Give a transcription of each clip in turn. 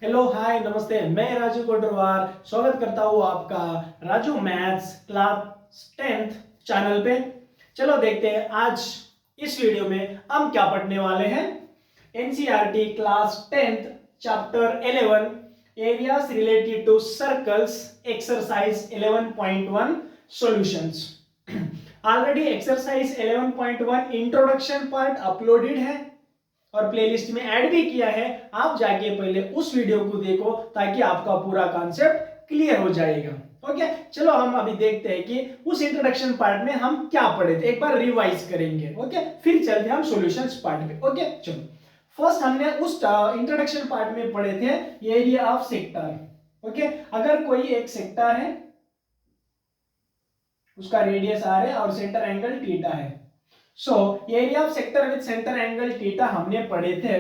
Hello hi नमस्ते, मैं राजू कोटरवार स्वागत करता हूँ आपका Raju maths class 10th channel पे। चलो देखते हैं आज इस वीडियो में हम क्या पढ़ने वाले हैं। NCERT class 10th chapter 11 areas related to circles exercise 11.1 solutions. Already exercise 11.1 introduction part uploaded है और प्लेलिस्ट में ऐड भी किया है। आप जाके पहले उस वीडियो को देखो ताकि आपका पूरा कॉन्सेप्ट क्लियर हो जाएगा। ओके, चलो हम अभी देखते हैं कि उस इंट्रोडक्शन पार्ट में हम क्या पढ़े थे, एक बार रिवाइज करेंगे। ओके, फिर चलते हैं हम सॉल्यूशंस पार्ट पे। ओके, चलो फर्स्ट हमने उस इंट्रोडक्शन पार्ट में पढ़े थे एरिया ऑफ सेक्टर। ओके, अगर कोई एक सेक्टर है, उसका रेडियस आर है और सेंटर एंगल थीटा है। So area of sector with centre angle theta हमने पढ़े थे।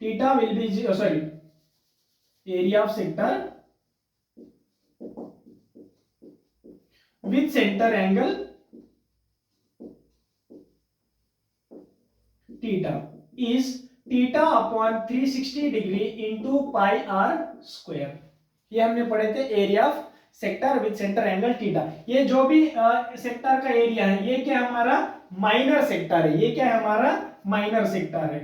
Theta will be sorry area of sector with centre angle theta is theta upon 360 degree into pi are square. ये हमने पढ़े थे area of sector with centre angle theta. ये जो भी सेक्टर का एरिया है, ये क्या हमारा माइनर सेक्टर है। ये क्या है हमारा माइनर सेक्टर है।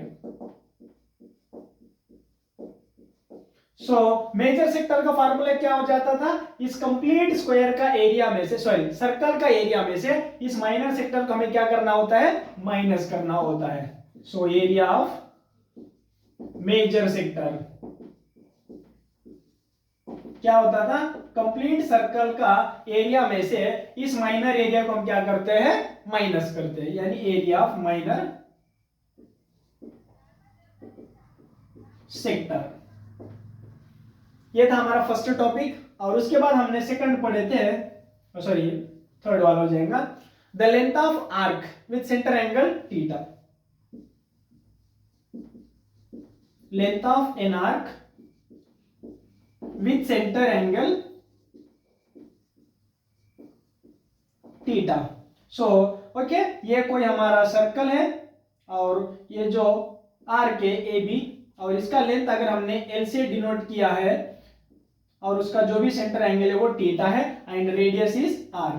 सो मेजर सेक्टर का फार्मूला क्या हो जाता था, इस कंप्लीट स्क्वायर का एरिया में से, सॉरी सर्कल का एरिया में से इस माइनर सेक्टर को हमें क्या करना होता है, माइनस करना होता है। So area of major sector क्या होता था, कंप्लीट सर्कल का एरिया में से इस माइनर एरिया को हम क्या करते हैं, माइनस करते हैं, यानी एरिया ऑफ माइनर सेक्टर। ये था हमारा फर्स्ट टॉपिक। और उसके बाद हमने सेकंड पढ़े थे, सॉरी थर्ड वाला हो जाएगा, the length of arc with centre angle theta. Length of an arc with centre angle theta. So okay, ये कोई हमारा सर्कल है और ये जो आर्क है ए बी, और इसका लेंथ अगर हमने एल से डिनोट किया है और उसका जो भी सेंटर एंगल है वो थीटा है and radius is r.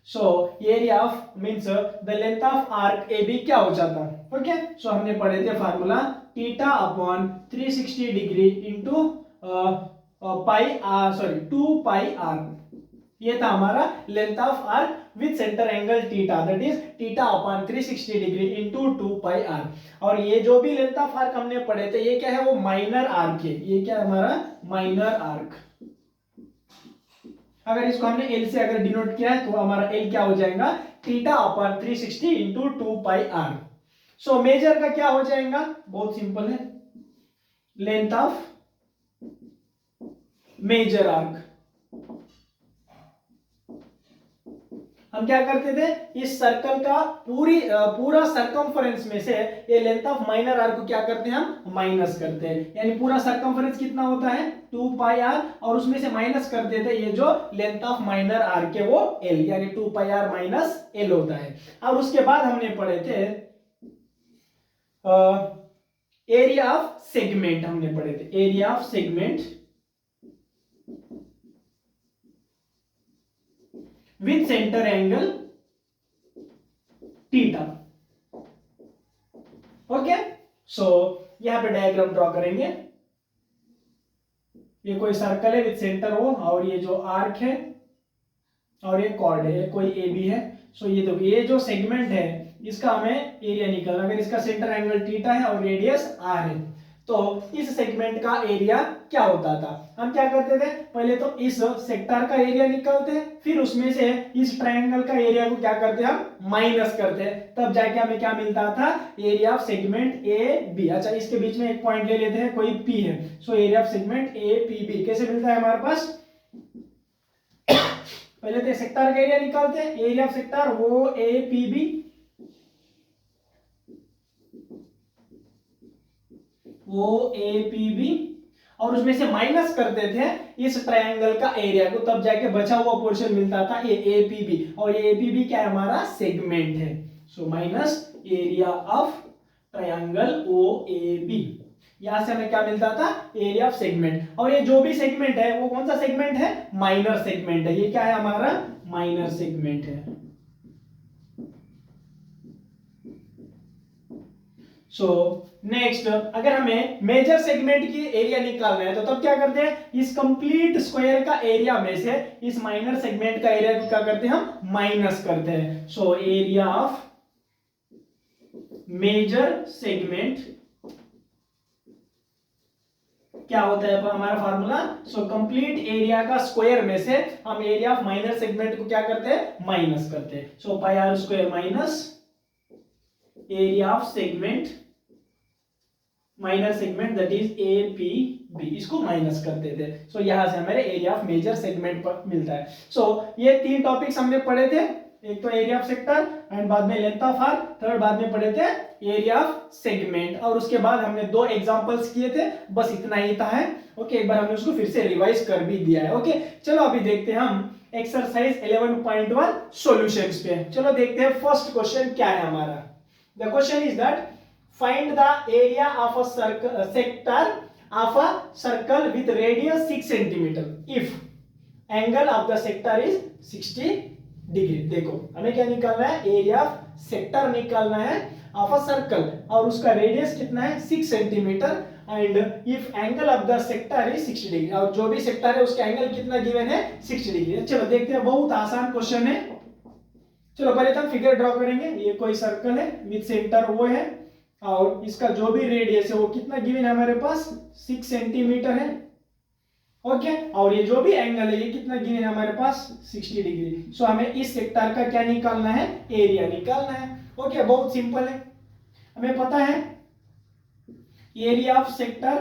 So area of means the length of arc A B क्या हो जाता है। ओके, सो हमने पढ़े थे formula theta upon 360 degree into pi r, sorry 2 pi r. ये था हमारा length of arc with centre angle theta, that is theta upon 360 degree into 2 pi r. और ये जो भी लेंथ ऑफ आर्क हमने पढ़े थे, ये क्या है, वो माइनर आर्क है। ये क्या है हमारा माइनर आर्क। अगर इसको हमने एल से अगर डिनोट किया है तो हमारा एल क्या हो जाएगा, theta upon 360 into 2 pi r. So major का क्या हो जाएगा, बहुत सिंपल है, लेंथ ऑफ मेजर आर्क। हम क्या करते थे, इस सर्कल का पूरा सरकमफरेंस में से ये लेंथ ऑफ माइनर आर्क को क्या करते हैं, हम माइनस करते हैं। यानी पूरा सरकमफरेंस कितना होता है, 2 पाई आर, और उसमें से माइनस कर देते हैं ये जो लेंथ ऑफ माइनर आर्क है वो एल, यानी 2 पाई आर माइनस एल होता है। और उसके बाद हमने पढ़े थे एरिया ऑफ सेगमेंट। हमने पढ़े थे area of segment with centre angle theta. Okay, so यहां पे डायग्राम ड्रॉ करेंगे। ये कोई सर्कल है विद सेंटर ओ, और ये जो आर्क है और ये कॉर्ड है, ये कोई ए बी है। सो ये देखो, ये जो सेगमेंट है इसका हमें एरिया निकालना। अगर इसका सेंटर एंगल थीटा है और रेडियस आर है तो इस सेगमेंट का एरिया क्या होता था। हम क्या करते थे, पहले तो इस सेक्टर का एरिया निकालते हैं, फिर उसमें से इस ट्रायंगल का एरिया को क्या करते हैं, हम माइनस करते हैं, तब जाके हमें क्या मिलता था, area of segment A B. अच्छा, इसके बीच में एक पॉइंट ले लेते हैं, कोई पी है। So area of segment A P B कैसे मिलता है हमारे पास, पहले तो सेक्टर का एरिया निकालते हैं, एरिया ऑफ सेक्टर वो ए पी बी, वो ए पी बी, और उसमें से माइनस कर देते हैं इस ट्रायंगल का एरिया को, तब जाके बचा हुआ पोर्शन मिलता था ये ए पी बी। और ये ए पी बी क्या है, हमारा सेगमेंट है। So minus area of triangle O A B. यहां से हमें क्या मिलता था, एरिया ऑफ सेगमेंट। और ये जो भी सेगमेंट है वो कौन सा सेगमेंट है, माइनर सेगमेंट है। ये क्या है हमारा, माइनर सेगमेंट है। सो नेक्स्ट, अगर हमें मेजर सेगमेंट की एरिया निकालना है तो तब क्या करते हैं, इस कंप्लीट स्क्वायर का एरिया में से इस माइनर सेगमेंट का एरिया क्या करते हैं, हम माइनस करते हैं। So area of major segment क्या होता है हमारा फार्मूला, सो कंप्लीट एरिया का स्क्वायर में से हम एरिया ऑफ माइनर सेगमेंट को क्या करते हैं, माइनस करते हैं। So pi are square minus area of segment, minor segment that is A P B, इसको माइनस करते थे। सो यहां से हमारे एरिया ऑफ मेजर सेगमेंट पर मिलता है। सो ये तीन टॉपिक्स हमने पढ़े थे, एक तो एरिया ऑफ सेक्टर एंड बाद में लेंथ ऑफ आर्क, थर्ड बाद में पढ़े थे एरिया ऑफ सेगमेंट, और उसके बाद हमने दो एग्जांपल्स किए थे, बस इतना ही था है। ओके, एक बार हमने उसको फिर से रिवाइज कर भी दिया है। ओके, चलो अभी देखते हैं हम एक्सरसाइज 11.1 सॉल्यूशंस पे। चलो देखते हैं फर्स्ट क्वेश्चन क्या है हमारा। The question is that find the area of a sector of a circle with radius 6 centimeter if angle of the sector is 60 degree. देखो हमें क्या निकालना है, एरिया ऑफ सेक्टर निकालना है ऑफ अ सर्कल, और उसका रेडियस कितना है, 6 centimetre, and if angle of the sector is 60 degree, और जो भी सेक्टर है उसका एंगल कितना गिवन है, 60 डिग्री। चलो देखते हैं, बहुत आसान क्वेश्चन है। चलो पहले तो हम फिगर ड्रॉ करेंगे। ये कोई सर्कल है विद सेंटर वो है, और इसका जो भी रेडियस है वो कितना गिवन है हमारे पास, 6 सेंटीमीटर है। ओके, और ये जो भी एंगल है ये कितना गिवन है हमारे पास, 60 डिग्री। सो हमें इस सेक्टर का क्या निकालना है, एरिया निकालना है। ओके, बहुत सिंपल है, हमें पता है area of sector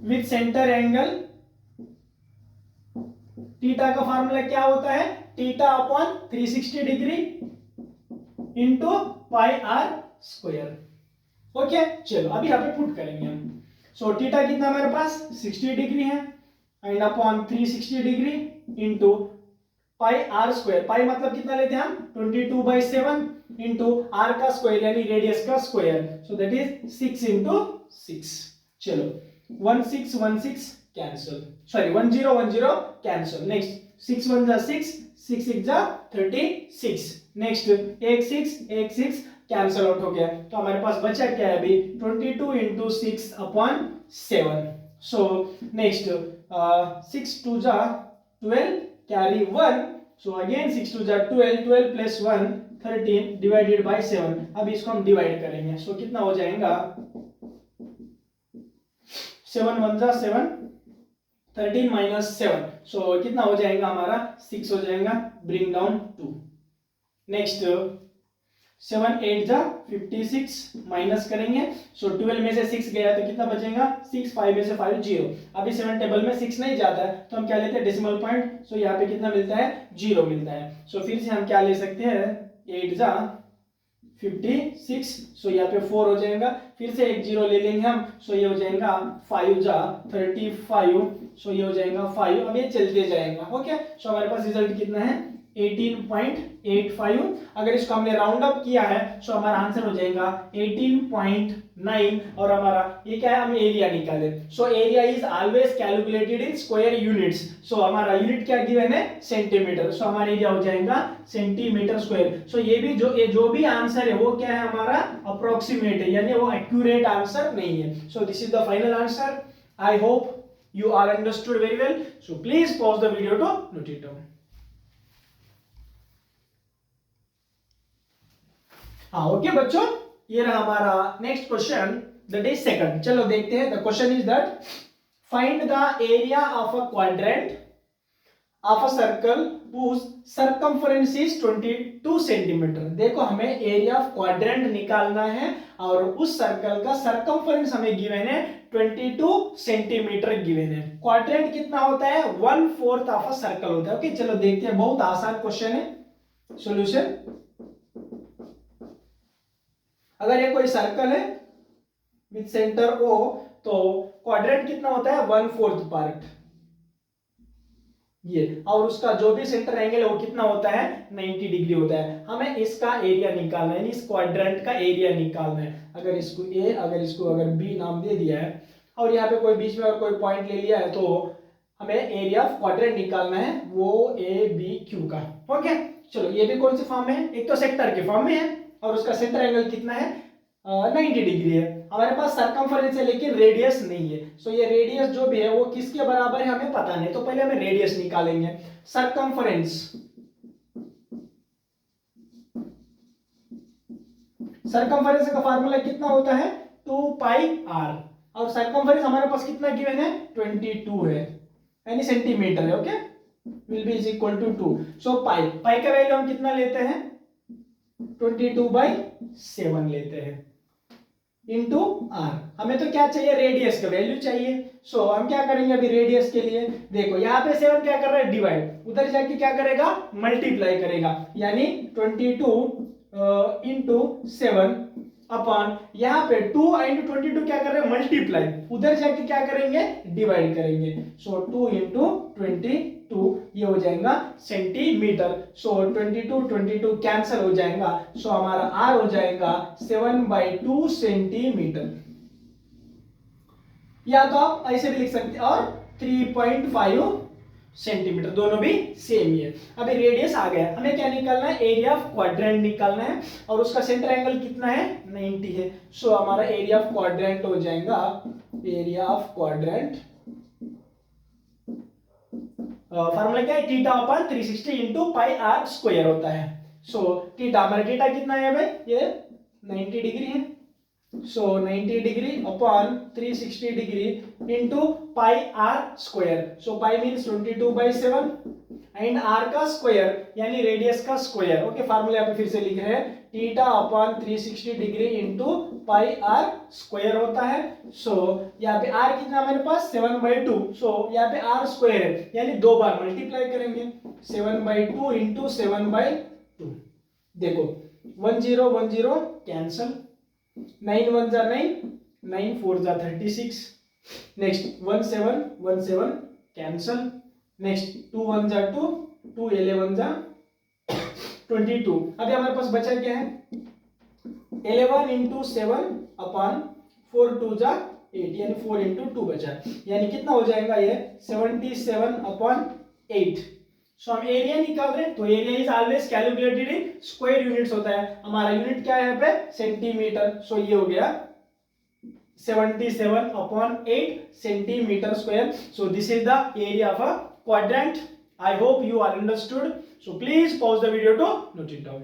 with centre angle, theta का फार्मूला क्या होता है, theta upon 360 degree into pi are square. Okay, चलो अभी यहाँ पे पुट करेंगे हम। सो थीटा कितना हमारे पास 60 डिग्री है, and upon 360 degree into pi are square. Pi मतलब कितना लेते हैं हम, 22/7 इंटू आर का स्क्वायर यानी रेडियस का square, so that is 6 into 6। चलो 1616 कैंसिल, सॉरी 1010 कैंसिल। नेक्स्ट 6 1 जा 6, 6 6 जा 36। नेक्स्ट 1 6 कैंसिल आउट हो गया, तो हमारे पास बचा क्या है अभी, 22 इंटू 6 अपॉन 7। सो नेक्स्ट 6 2 जा 12 कैरी 1, सो अगेन 6 2 जा 12, 12 प्लस 1 13 डिवाइडेड बाय 7। अब इसको हम डिवाइड करेंगे, सो कितना हो जाएगा, 7 1 जा 7, 13 माइनस 7, सो कितना हो जाएगा हमारा, 6 हो जाएगा, ब्रिंग डाउन 2। नेक्स्ट 7 8 जा 56 माइनस करेंगे, सो 12 में से 6 गया तो कितना बचेगा, 6, 5 में से 5 0। अभी 7 टेबल में 6 नहीं जाता है तो हम क्या लेते हैं, डेसिमल पॉइंट, सो यहाँ पे कितना मिलता है, 0 मिलता है। सो फिर से हम क्या ले सकते हैं, 8 जा 56, सो यहाँ पे 4 हो जाएगा, फिर से एक 0 ले लेंगे हम, सो ये हो जाएगा 5 जा 35, सो ये हो जाएगा 5। अब ये चलते जाएगा। ओके, सो हमारे पास रिजल्ट कितना है, 18.85। अगर इसको हमने राउंड अप किया है तो हमारा आंसर हो जाएगा 18.9, और हमारा ये क्या है, हम एरिया निकाले। So area is always calculated in square units, so हमारा यूनिट क्या गिवन है, सेंटीमीटर, सो हमारा एरिया हो जाएगा सेंटीमीटर स्क्वायर। सो ये जो भी आंसर है वो क्या है हमारा, अप्रोक्सीमेट है, यानी वो एक्यूरेट आंसर नहीं है। सो this is the final answer. I hope you all understood very well, so please pause the video to note it down. हाँ ओके बच्चों, ये रहा हमारा next question, that is second. चलो देखते हैं, the question is that find the area of a quadrant of a circle whose circumference is 22 centimetre. देखो हमें एरिया ऑफ क्वाड्रेंट निकालना है, और उस सर्कल का सर्कमफरेंस हमें गिवन है 22 सेंटीमीटर गिवन है। क्वाड्रेंट कितना होता है, 1/4 ऑफ अ सर्कल होता है। ओके, चलो देखते हैं, बहुत आसान क्वेश्चन है। सॉल्यूशन, अगर ये कोई सर्कल है विद सेंटर O, तो क्वाड्रेंट कितना होता है, 1/4 पार्ट ये, और उसका जो भी सेंटर एंगल है वो कितना होता है, 90 डिग्री होता है। हमें इसका एरिया निकालना है, इस क्वाड्रेंट का एरिया निकालना है। अगर इसको ए, अगर बी नाम दे दिया है और यहाँ पे कोई बीच में और कोई पॉइंट ले लिया है तो हमें एरिया ऑफ क्वाड्रेंट निकालना है वो ए बी क्यू का। ओके चलो ये भी कौन सी फॉर्म है, एक तो सेक्टर के फॉर्म में है और उसका सेंटर एंगल कितना है 90 डिग्री है। हमारे पास सरकमफेरेंस है लेकिन रेडियस नहीं है। सो ये रेडियस जो भी है वो किसके बराबर है हमें पता नहीं, तो पहले हमें रेडियस निकालेंगे। सरकमफेरेंस का फार्मूला कितना होता है 2 पाई r और सरकमफेरेंस हमारे पास कितना गिवन है 22 है यानी सेंटीमीटर है। Okay will be is equal to 2। So pi का वैल्यू हम कितना लेते हैं 22/7 लेते हैं इंटू आर। हमें तो क्या चाहिए रेडियस का वैल्यू चाहिए। सो हम क्या करेंगे अभी रेडियस के लिए, देखो यहाँ पे 7 क्या कर रहा है डिवाइड, उधर जाके क्या करेगा मल्टीप्लाई करेगा यानी 22 इंटू 7 अपॉन यहाँ पे 2 इंटू 22 क्या कर रहे हैं मल्टीप्लाई, उधर जाके क्या करेंगे डिवाइड करेंगे। सो 2 इंटू 22 ये हो जाएगा सेंटीमीटर। सो 22 कैंसिल हो जाएगा। सो हमारा आर हो जाएगा 7/2 सेंटीमीटर, या तो आप ऐसे भी लिख सकते हैं और 3.5 सेंटीमीटर, दोनों भी सेम ही है। अभी रेडियस आ गया, हमें क्या निकालना है एरिया ऑफ क्वाड्रेंट निकालना है और उसका सेंटर एंगल कितना है 90 है। सो हमारा एरिया ऑफ क्वाड्रेंट हो जाएगा एरिया ऑफ क्वाड्रेंट फार्मूला क्या है theta upon 360 into pi are square होता है। सो थीटा हमारा थीटा कितना है भाई ये 90 डिग्री है। So 90 degree upon 360 degree into pi are square. So pi means 22/7 and r का स्क्वायर यानी रेडियस का स्क्वायर। ओके फार्मूला यहाँ पे फिर से लिख रहे हैं theta upon 360 degree into pi are square होता है। सो यहाँ पे आर कितना हमारे पास 7/2। सो यहाँ पे आर स्क्वायर है यानी दो बार मल्टीप्लाई करेंगे 7/2 इंटू 7/2। देखो 10 कैंसल, 9 1 जा 9, 9 4 जा 36, नेक्स्ट 1 7 कैंसल, नेक्स्ट 2 1 जा 2, 2 11 जा 22। अभी हमारे पास बचा क्या है 11 इंटू 7 अपॉन 4 2 जा 8 यानी 4 इंटू 2 बचा, यानी कितना हो जाएगा ये 77/8। सो हम एरिया निकाल रहे हैं तो area is always calculated in square units होता है। हमारा यूनिट क्या है यहाँ पे सेंटीमीटर। सो ये हो गया 77/8 centimetre square. So this is the area of a quadrant. I hope you are understood. So please pause the video to note it down.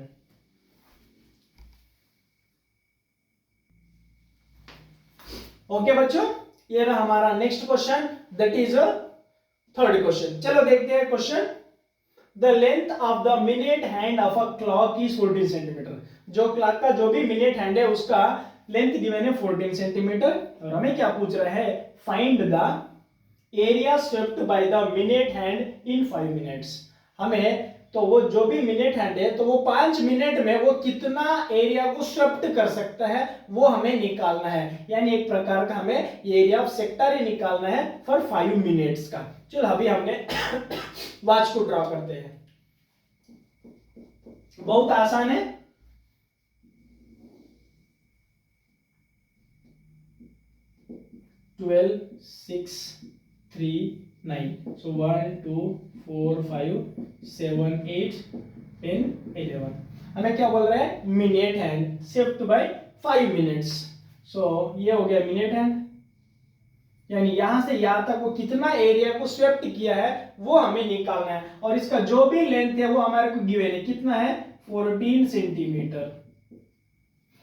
Okay बच्चों ये रहा हमारा next question, that is third question. चलो देखते हैं question. The length of the minute hand of a clock is 14 centimetre. जो clock का जो भी मिनट हैंड है उसका लेंथ गिवन है 14 सेंटीमीटर और हमें क्या पूछ रहा है find the area swept by the minute hand in 5 minutes. हमें तो वो जो भी मिनट हैंड है तो वो 5 मिनट में वो कितना एरिया को स्वेप्ट कर सकता है वो हमें निकालना है, यानी एक प्रकार का हमें एरिया ऑफ सेक्टर ही निकालना है फॉर 5 मिनट्स का। चलो अभी हमने वॉच को ड्रॉ करते हैं, बहुत आसान है। ट्वेल्व 6 3 9। सो 1 2 4 5 7 8 10 11। हमें क्या बोल रहा है minute hand swept by 5 minutes. So ये हो गया मिनट हैंड, यानी यहां से यहां तक वो कितना एरिया को स्वेप्ट किया है वो हमें निकालना है और इसका जो भी लेंथ है वो हमारे को गिवन है कितना है 14 सेंटीमीटर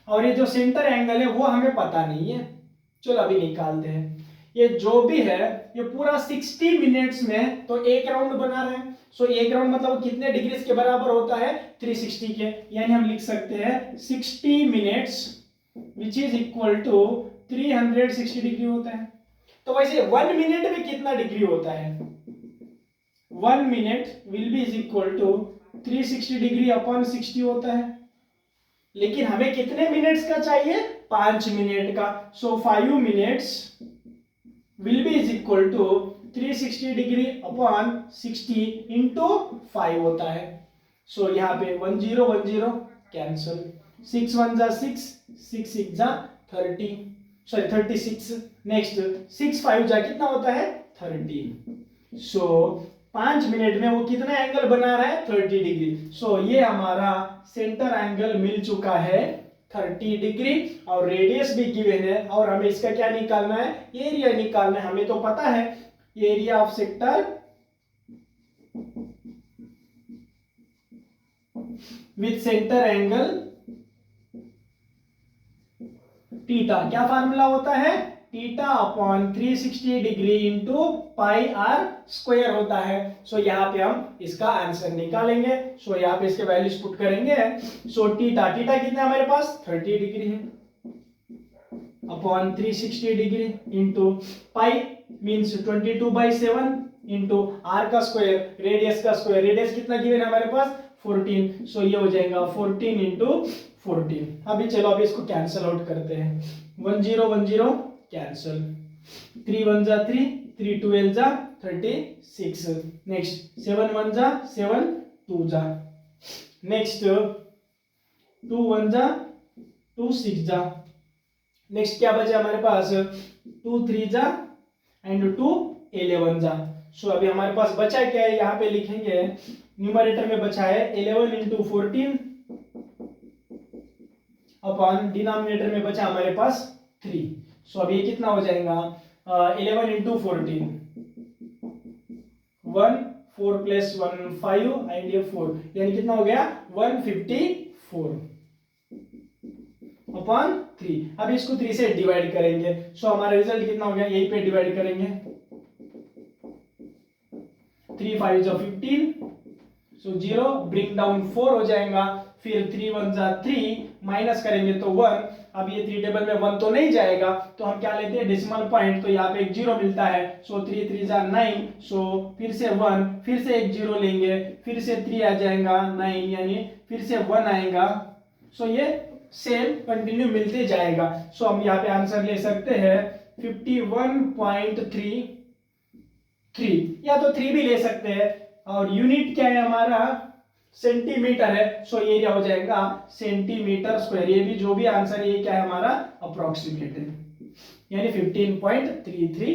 और ये जो सेंटर एंगल है वो हमें पता नहीं है। चलो अभी निकालते हैं। ये जो भी है ये पूरा 60 मिनट्स में तो एक राउंड बना रहे हैं। सो एक राउंड मतलब कितने डिग्री के बराबर होता है 360 के, यानी हम लिख सकते हैं 60 minutes which is equal to 360 degree होता है। तो वैसे 1 मिनट में कितना डिग्री होता है 1 minute will be is equal to 360 degree upon 60 होता है, लेकिन हमें कितने मिनट्स का चाहिए 5 मिनट का। सो 5 minutes will be is equal to 360 degree upon 60 into 5 होता है। सो यहाँ पे 10 10 कैंसल, 6 1 जा 6 6 6 जा 36। नेक्स्ट 6 5 जा कितना होता है 13। सो 5 मिनट में वो कितना एंगल बना रहा है 30 डिग्री। सो ये हमारा सेंटर एंगल मिल चुका है 30 डिग्री और रेडियस भी गिवन है और हमें इसका क्या निकालना है एरिया निकालना है। हमें तो पता है area of sector with centre angle theta. क्या फार्मूला होता है theta upon 360 degree into pi are square होता है। सो यहाँ पे हम इसका आंसर निकालेंगे। सो यहाँ पे इसके वैल्यूज पुट करेंगे। सो थीटा कितना हमारे पास 30 डिग्री है upon 360 degree into pi means 22/7 into are का स्क्वायर रेडियस का स्क्वायर। रेडियस कितना गिवन है हमारे पास 14। सो ये हो जाएगा 14 इंटू 14। अभी चलो अभी इसको कैंसिल आउट करते हैं। 1 0 कैंसिल 3 1 जा 3 3 12 जा 36। नेक्स्ट 7 1 जा 7 2 जा। नेक्स्ट 2 1 जा 2 6 जा। नेक्स्ट क्या बचा हमारे पास 2 3 जा एंड 2 11 जा। सो अभी हमारे पास बचा क्या है यहाँ पे लिखेंगे न्यूमरेटर में बचा है 11 इंटू 14 अपॉन डिनोमिनेटर में बचा हमारे पास 3। सो अब ये कितना हो जाएगा 11 इंटू 14 1 4 प्लस 1 5 एंड ये 4 यानी कितना हो गया 154 अपॉन 3। अब इसको 3 से डिवाइड करेंगे। सो हमारा रिजल्ट कितना हो गया यहीं पे डिवाइड करेंगे 3 5 जो 15 सो 0 ब्रिंग डाउन 4 हो जाएगा। फिर 3 1 जा 3 माइनस करेंगे तो 1। अब ये 3 टेबल में 1 तो नहीं जाएगा तो हम क्या लेते हैं डेसिमल पॉइंट। तो यहाँ पे एक 0 मिलता है। सो 3 3 जा 9 सो फिर से 1 फिर से एक 0 लेंगे फिर से 3 आ जाएगा 9 यानी फिर से 1 आएगा। सो ये सेम कंटिन्यू मिलते जाएगा। सो हम यहाँ पे आंसर ले सकते हैं 51.33 या तो 3 भी ले सकते हैं और यूनिट क्या है हमारा सेंटीमीटर है। सो एरिया हो जाएगा सेंटीमीटर स्क्वायर। ये भी जो भी आंसर ये क्या है हमारा अप्रोक्सीमेट है यानी 15.33।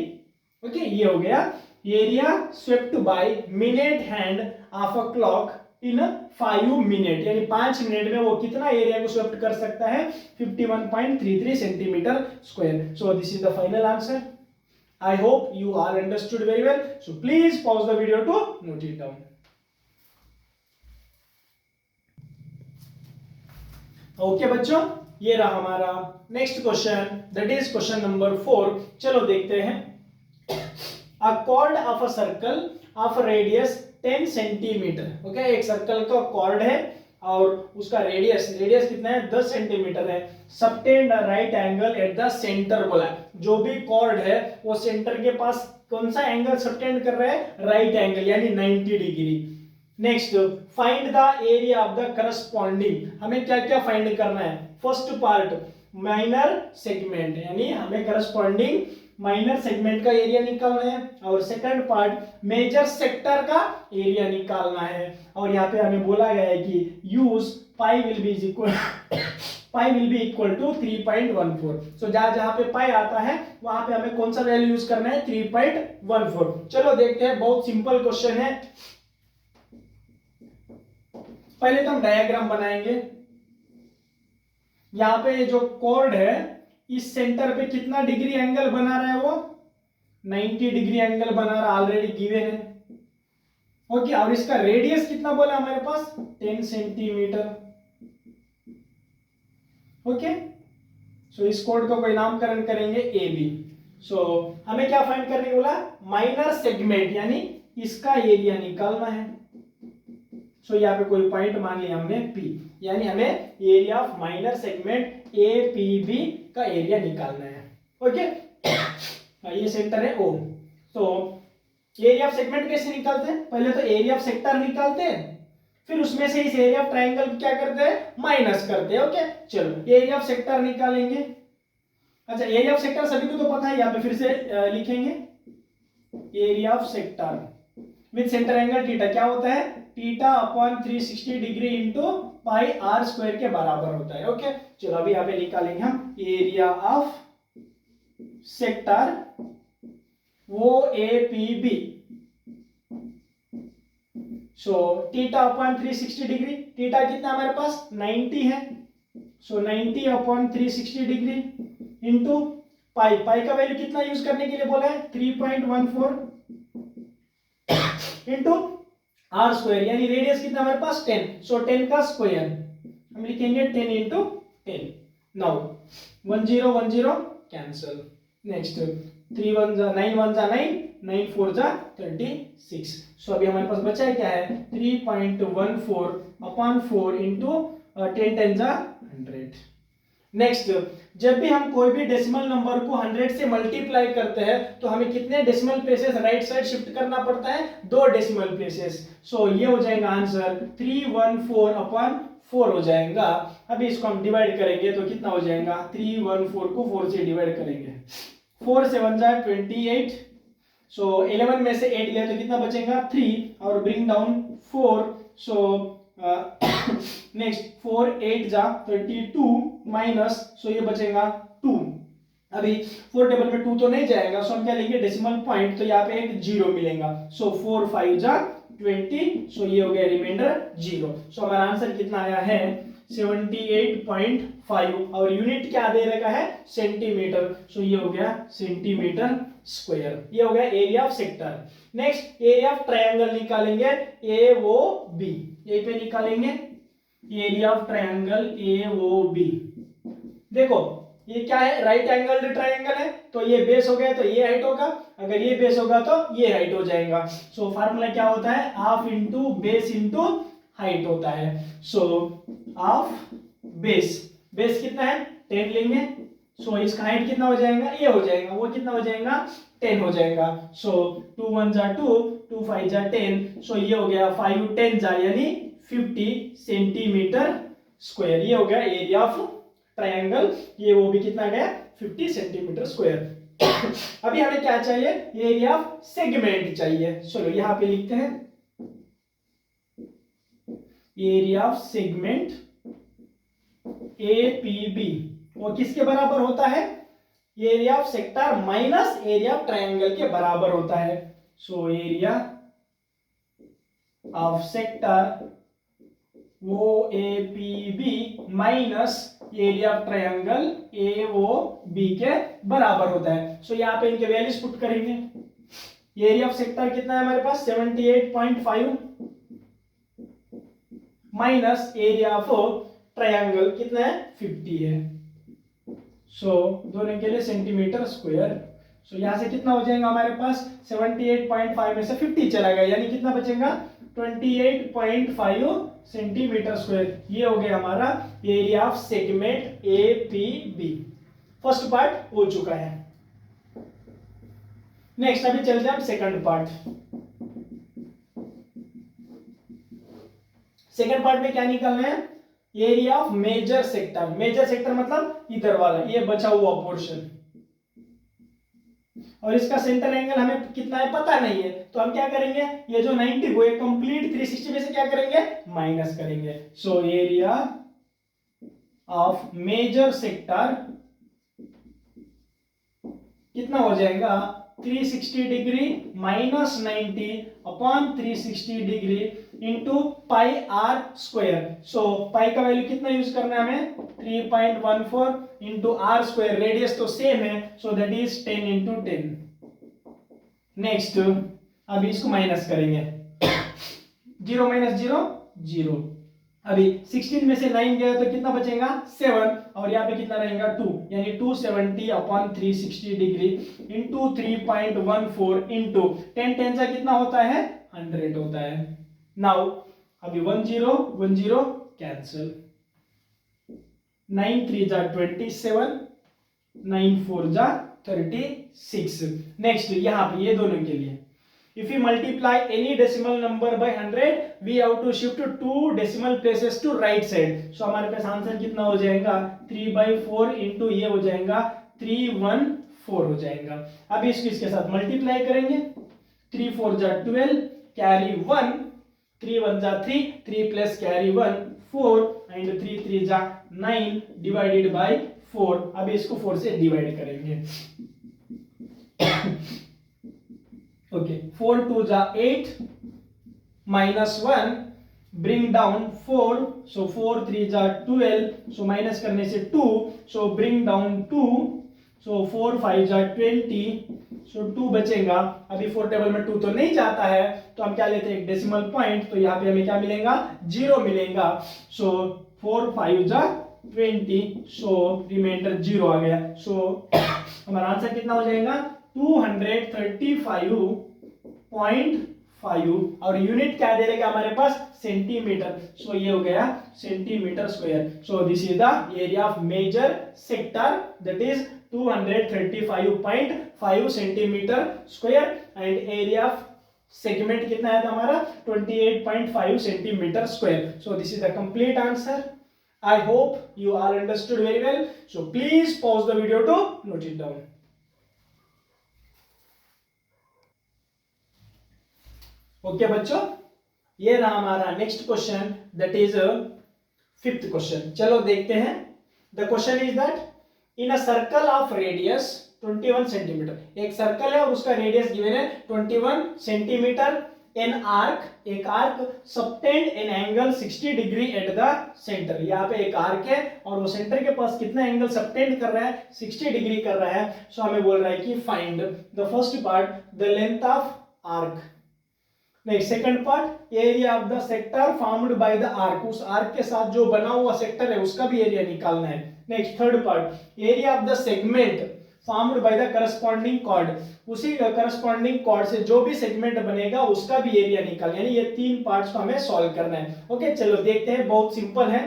ओके ये हो गया area swept by minute hand of a clock in 5 minute यानी 5 मिनट में वो कितना एरिया को स्वेप्ट कर सकता है 51.33 centimetre square. So this is the final answer. I hope you are understood very well. So please pause the video to note it down. Okay बच्चों ये रहा हमारा next question that is question number 4। चलो देखते हैं। A chord of a circle of radius 10 centimetre. Okay एक circle का cord है और उसका रेडियस कितना है 10 सेंटीमीटर है। Subtend right angle at the centre बोला। जो भी कॉर्ड है वो सेंटर के पास कौन सा एंगल सबटेंड कर रहा है राइट एंगल यानी 90 degree. Next find the area of the corresponding. हमें क्या क्या फाइंड करना है। फर्स्ट पार्ट माइनर सेगमेंट यानी हमें करस्पॉन्डिंग माइनर सेगमेंट का एरिया निकालना है और सेकंड पार्ट मेजर सेक्टर का एरिया निकालना है। और यहाँ पे हमें बोला गया है कि use pi will be equal to 3.14। So जहां पे पाई आता है वहां पे हमें कौन सा वैल्यू यूज करना है 3.14। चलो देखते हैं बहुत सिंपल क्वेश्चन है। पहले तो हम डायग्राम बनाएंगे। यहाँ पे जो कॉर्ड है इस सेंटर पे कितना डिग्री एंगल बना रहा है वो 90 डिग्री एंगल बना रहा ऑलरेडी गिवन है। ओके और इसका रेडियस कितना बोला हमारे पास 10 सेंटीमीटर। ओके सो इस कोड का कोई नामकरण करेंगे ए बी। सो हमें क्या फाइंड करने को बोला माइनर सेगमेंट यानी इसका एरिया निकालना है। सो यहाँ पे कोई पॉइंट मान लिया हमने P यानी हमें area of minor segment APB का एरिया निकालना है। ओके ये सेक्टर है O। तो एरिया ऑफ सेगमेंट कैसे निकालते हैं पहले तो एरिया ऑफ सेक्टर निकालते हैं फिर उसमें से इस एरिया ऑफ ट्राइंगल को क्या करते हैं माइनस करते हैं। ओके चलो एरिया ऑफ सेक्टर निकालेंगे। अच्छा एरिया ऑफ सेक्टर सभी को तो पता है यहाँ पे फिर से लिखेंगे area of sector with centre angle theta क्या होता है theta upon 360 degree into pi are square के बराबर होता है। ओके, चलो अभी यहाँ पे निकालेंगे हम area of sector OAPB। So theta upon 360 degree, theta कितना हमारे पास 90 है, सो 90 अपॉन 360 डिग्री इंटू पाई, पाई का वैल्यू कितना यूज करने के लिए बोला है 3.14 इंटू आर स्क्वायर, यानी रेडियस कितना हमारे पास 10, सो 10 का स्क्वायर हम लिखेंगे 10 इंटू 10। नाउ 10 कैंसल, नेक्स्ट 3 1 जा 9 1 जा 9, 9 4 जा 36। सो अभी हमारे पास बचा है क्या है 3.14 अपॉन 4 इंटू 10 10 जा 100। नेक्स्ट, जब भी हम कोई भी डेसिमल नंबर को 100 से मल्टीप्लाई करते हैं तो हमें कितने decimal places right side shift करना पड़ता है, 2 डेसिमल प्लेसेस। सो ये हो जाएगा आंसर 314 अपॉन 4 हो जाएगा। अभी इसको हम डिवाइड करेंगे तो कितना हो जाएगा 314 को 4 से डिवाइड करेंगे, 4 7 जा 28, सो 11 में से 8 गया तो कितना बचेगा 3 और ब्रिंग डाउन 4, सो नेक्स्ट 4 8 जा 32 माइनस, सो ये बचेगा 2। अभी 4 टेबल में 2 तो नहीं जाएगा, सो हम क्या लेंगे डेसिमल पॉइंट, तो यहाँ पे एक 0 मिलेगा, सो 4 5 जा 20, सो ये हो गया रिमाइंडर 0। सो हमारा आंसर कितना आया है 78.5 और यूनिट क्या दे रखा है सेंटीमीटर, सो ये हो गया सेंटीमीटर स्क्वायर। ये हो गया area of sector. Next area of triangle निकालेंगे AOB, यहीं पे निकालेंगे एरिया ऑफ ट्रायंगल AOB। देखो ये क्या है राइट एंगल्ड ट्रायंगल है, तो ये बेस हो गया तो ये हाइट होगा, अगर ये बेस होगा तो ये हाइट हो जाएगा। सो फार्मूला क्या होता है half into base into height होता है। सो हाफ बेस, बेस कितना है 10 लेंगे, सो इसका हाइट कितना हो जाएगा ये हो जाएगा, वो कितना हो जाएगा 10 हो जाएगा। सो 2 1 जा 2, 2 5 जा 10, सो ये हो गया 5 10 जा यानी 50 सेंटीमीटर स्क्वायर। ये हो गया एरिया ऑफ ट्रायंगल, ये वो भी कितना गया 50 सेंटीमीटर स्क्वायर। अभी हमें क्या चाहिए एरिया ऑफ सेगमेंट चाहिए। चलो यहाँ पे लिखते हैं एरिया ऑफ सेगमेंट APB, वो किसके बराबर होता है area of sector minus area of triangle के बराबर होता है। So area of sector OAPB minus area of triangle AOB के बराबर होता है। सो यहाँ पे इनके वैल्यूज पुट करेंगे। एरिया ऑफ सेक्टर कितना है हमारे पास 78.5 माइनस एरिया ऑफ ट्रायंगल कितना है 50 है। सो दोनों के लिए सेंटीमीटर स्क्वायर। सो यहां से कितना हो जाएगा हमारे पास 78.5 में से 50 चला गया यानी कितना बचेगा 28.5 सेंटीमीटर स्क्वायर। ये हो गया हमारा area of segment APB। First part हो चुका है। नेक्स्ट अभी चलते हैं हम सेकंड पार्ट। सेकंड पार्ट में क्या निकालना है area of major sector. Major sector मतलब इधर वाला ये बचा हुआ पोर्शन, और इसका सेंटर एंगल हमें कितना है पता नहीं है, तो हम क्या करेंगे ये जो 90 को एक कंप्लीट 360 में से क्या करेंगे माइनस करेंगे। So area of major sector कितना हो जाएगा 360 degree minus 90 upon 360 degree into pi are square. So pi का वैल्यू कितना यूज करना है हमें 3.14 इंटू आर स्क्वायर, रेडियस तो सेम है, so that is 10 into 10। Next अभी इसको माइनस करेंगे 0 माइनस 0 0। अभी 16 में से 9 गया तो कितना बचेगा 7, और यहाँ पे कितना रहेगा 2 यानी 270 अपॉन 360 डिग्री इंटू 3.14 इंटू 10 10 का कितना होता है 100 होता है। नाउ अभी 10 कैंसिल, 9 3 जा 27, 9 4 जा 36। नेक्स्ट यहाँ पे ये दोनों के लिए if we multiply any decimal number by 100 we have to shift 2 decimal places to right side। so हमारे पास आंसर कितना हो जाएगा 3/4 इंटू ये हो जाएगा 314 हो जाएगा। अब इसको इसके साथ मल्टीप्लाई करेंगे 3 4 जा 12 कैरी 1, 3 1 जा 3, 3 प्लस कैरी 1 4 एंड 3 3 जा 9 डिवाइडेड बाय 4। अब इसको 4 से डिवाइड करेंगे। ओके 4 2 जा 8 माइनस 1 ब्रिंग डाउन 4, सो 4 3 जा 12, सो माइनस करने से 2, सो ब्रिंग डाउन 2, सो 4 5 जा 20, सो 2 बचेगा। अभी 4 टेबल में 2 तो नहीं जाता है, तो हम क्या लेते हैं एक डेसिमल पॉइंट, तो यहाँ पे हमें क्या मिलेगा 0 मिलेगा। सो 4 5 जा 20, सो रिमाइंडर 0 आ गया। सो हमारा आंसर कितना हो जाएगा 235.5 और यूनिट क्या दे रहेगा हमारे पास सेंटीमीटर। सो ये हो गया centimetre square. So this is the area of major sector that is 235.5 centimetre square and area of segment कितना है हमारा 28.5 centimetre square. So this is the complete answer. I hope you all understood very well. So please pause the video to note it down. Okay बच्चों, ये रहा हमारा next question that is 5th question. चलो देखते हैं। The question is that in a circle of radius 21 centimetre, एक circle है और उसका रेडियस गिवन है 21 सेंटीमीटर। एन आर्क, एक arc subtend an angle 60 degree at the centre. यहाँ पे एक आर्क है और वो सेंटर के पास कितना एंगल सबटेंड कर रहा है 60 डिग्री कर रहा है। सो हमें बोल रहा है कि find the first part the length of arc. Next second part area of the sector formed by the arc, उस आर्क के साथ जो बना हुआ सेक्टर है उसका भी एरिया निकालना है। Next third part area of the segment formed by the corresponding chord, उसी करस्पॉन्डिंग कॉर्ड से जो भी सेगमेंट बनेगा उसका भी एरिया निकालना है। यानी ये 3 पार्ट्स को हमें सॉल्व करना है। ओके चलो देखते हैं, बहुत सिंपल है।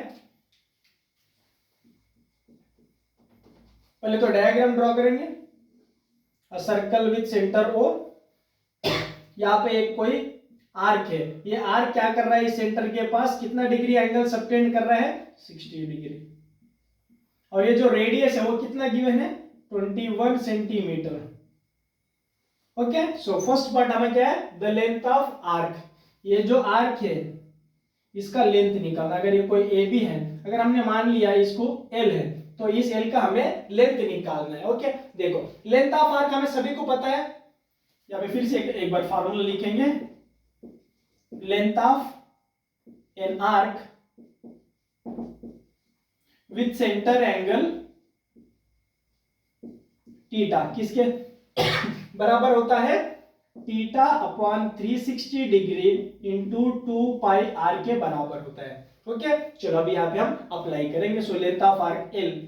पहले तो डायग्राम ड्रॉ करेंगे। A circle with centre O, यहाँ पे एक कोई आर्क है, ये आर्क क्या कर रहा है इस सेंटर के पास कितना डिग्री एंगल सबटेंड कर रहा है 60 डिग्री। और ये जो रेडियस है वो कितना गिवन है 21 centimetre. Okay so first part हमें क्या है द लेंथ ऑफ आर्क, ये जो आर्क है इसका लेंथ निकालना। अगर ये कोई ए बी है, अगर हमने मान लिया इसको एल है, तो इस एल का हमें लेंथ निकालना है। ओके देखो लेंथ ऑफ आर्क हमें सभी को पता है, या फिर से एक बार फार्मूला लिखेंगे। Length of an arc with centre angle theta किसके बराबर होता है theta upon 360 degree into 2 pi r के बराबर होता है। ओके चलो अभी यहाँ पे हम अप्लाई करेंगे। So length of arc L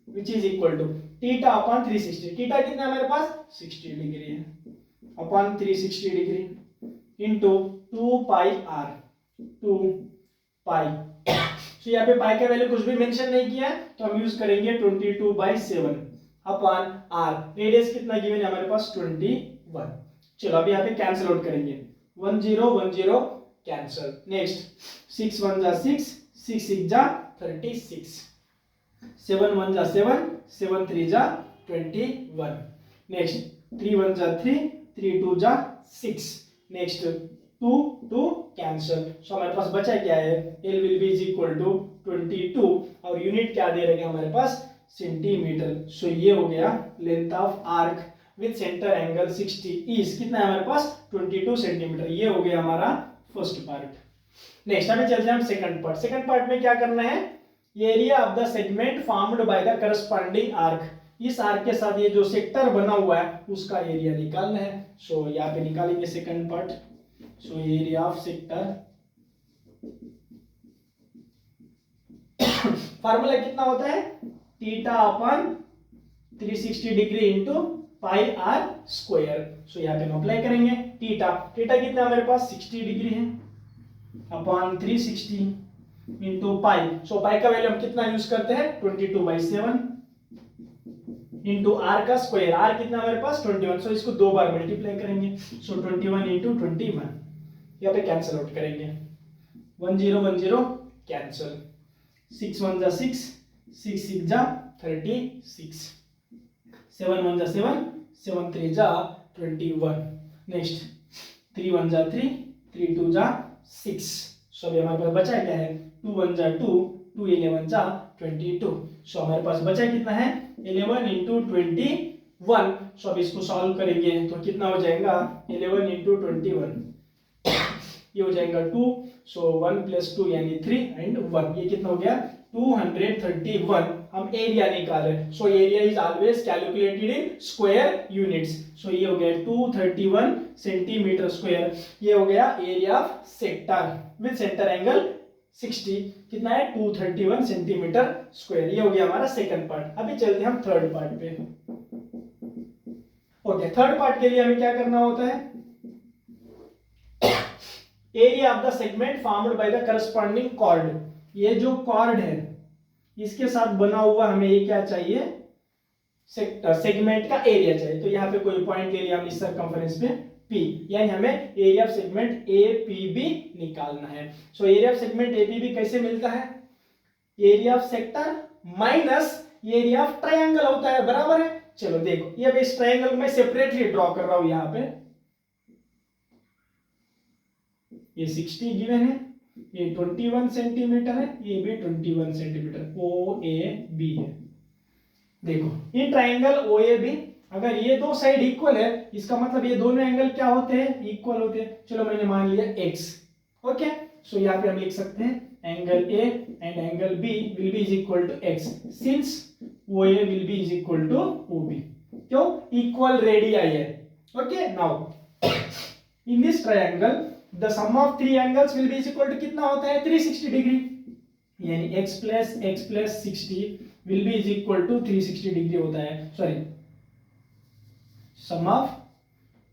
which is equal to theta upon 360, theta कितना है हमारे पास 60 डिग्री है, upon 360 degree into 2 pi r, 2 pi. So यहाँ पे पाई का वैल्यू कुछ भी मेंशन नहीं किया है, तो हम यूज करेंगे 22/7 अपॉन आर। रेडियस कितना गिवन है हमारे पास 21। चलो अभी यहाँ पे कैंसिल आउट करेंगे, 1 0 1 0 कैंसिल। नेक्स्ट 6 1 जा 6, 6 6 जा 36, 7 1 जा 7, 7 3 जा 21। नेक्स्ट 3 1 जा 3, 3 2 जा 6। Next 2 2 cancel. सो हमारे पास बचा क्या है L will be is equal to 22 और यूनिट क्या दे रहे हैं हमारे पास सेंटीमीटर। सो ये हो गया length of arc with centre angle 60 is कितना है हमारे पास 22 सेंटीमीटर। ये हो गया हमारा फर्स्ट पार्ट। नेक्स्ट हमें चलते हैं हम सेकंड पार्ट। सेकंड पार्ट में क्या करना है area of the segment formed by the corresponding arc, इस आर्क के साथ ये जो सेक्टर बना हुआ है उसका एरिया निकालना है। सो यहाँ पे निकालेंगे second part. So area of sector formula कितना होता है theta upon 360 degree into pi are square. So यहाँ पे हम अप्लाई करेंगे थीटा, थीटा कितना हमारे पास 60 डिग्री है upon 360 into pi. So pi का वैल्यू हम कितना यूज करते हैं 22/7 इंटू आर का स्क्वायर, आर कितना हमारे पास 21। सो इसको 2 बार मल्टीप्लाई करेंगे। सो 21 इंटू 21 यहाँ पे कैंसिल आउट करेंगे, 1 0 1 0 कैंसिल, 6 1 जा 6, 6 6 जा 36, 7 1 जा 7, 7 3 जा 21। नेक्स्ट 3 1 जा 3, 3 2 जा 6। सो अभी हमारे पास बचा क्या है, 2 1 जा 2, 2 11 जा 22। सो हमारे पास बचा कितना है, 11 इंटू 21। सो अब इसको सॉल्व करेंगे तो कितना हो जाएगा, 11 इंटू 21 ये हो जाएगा 2। सो 1 प्लस 2 यानी 3 एंड 1, ये कितना हो गया 231। हम एरिया निकाल रहे हैं, so area is always calculated in square units. So ये हो गया 231 सेंटीमीटर स्क्वायर। ये हो गया area of sector with centre angle 60, कितना है 231 सेंटीमीटर स्क्वायर। ये हो गया हमारा सेकंड पार्ट। अभी चलते हैं हम थर्ड पार्ट पे। ओके, थर्ड पार्ट के लिए हमें क्या करना होता है, area of the segment formed by the corresponding chord. ये जो कॉर्ड है इसके साथ बना हुआ हमें ये क्या चाहिए, सेगमेंट का एरिया चाहिए। तो यहाँ पे कोई पॉइंट ले लिया हम इस सर्कमफरेंस पे P, यानी हमें एरिया ऑफ सेगमेंट APB निकालना है। So area of segment APB कैसे मिलता है, area of sector minus area of triangle होता है, बराबर है। चलो देखो, ये मैं इस ट्रायंगल में सेपरेटली ड्रॉ कर रहा हूं। यहाँ पे ये 60 गिवन है, ये 21 सेंटीमीटर है, ये भी 21 सेंटीमीटर OAB है। देखो ये ट्रायंगल OAB, अगर ये दो साइड इक्वल है इसका मतलब ये दोनों एंगल क्या होते हैं, इक्वल होते हैं। चलो मैंने मान लिया x। ओके, सो यहाँ पे हम लिख सकते हैं angle A and angle B will be is equal to x since OA will be is equal to OB। क्यों, इक्वल रेडियाई है। Okay, now in this triangle the sum of three angles will be is equal to कितना होता है, 360 degree, यानी x plus 60 will be is equal to 360 degree होता है। Sorry, sum of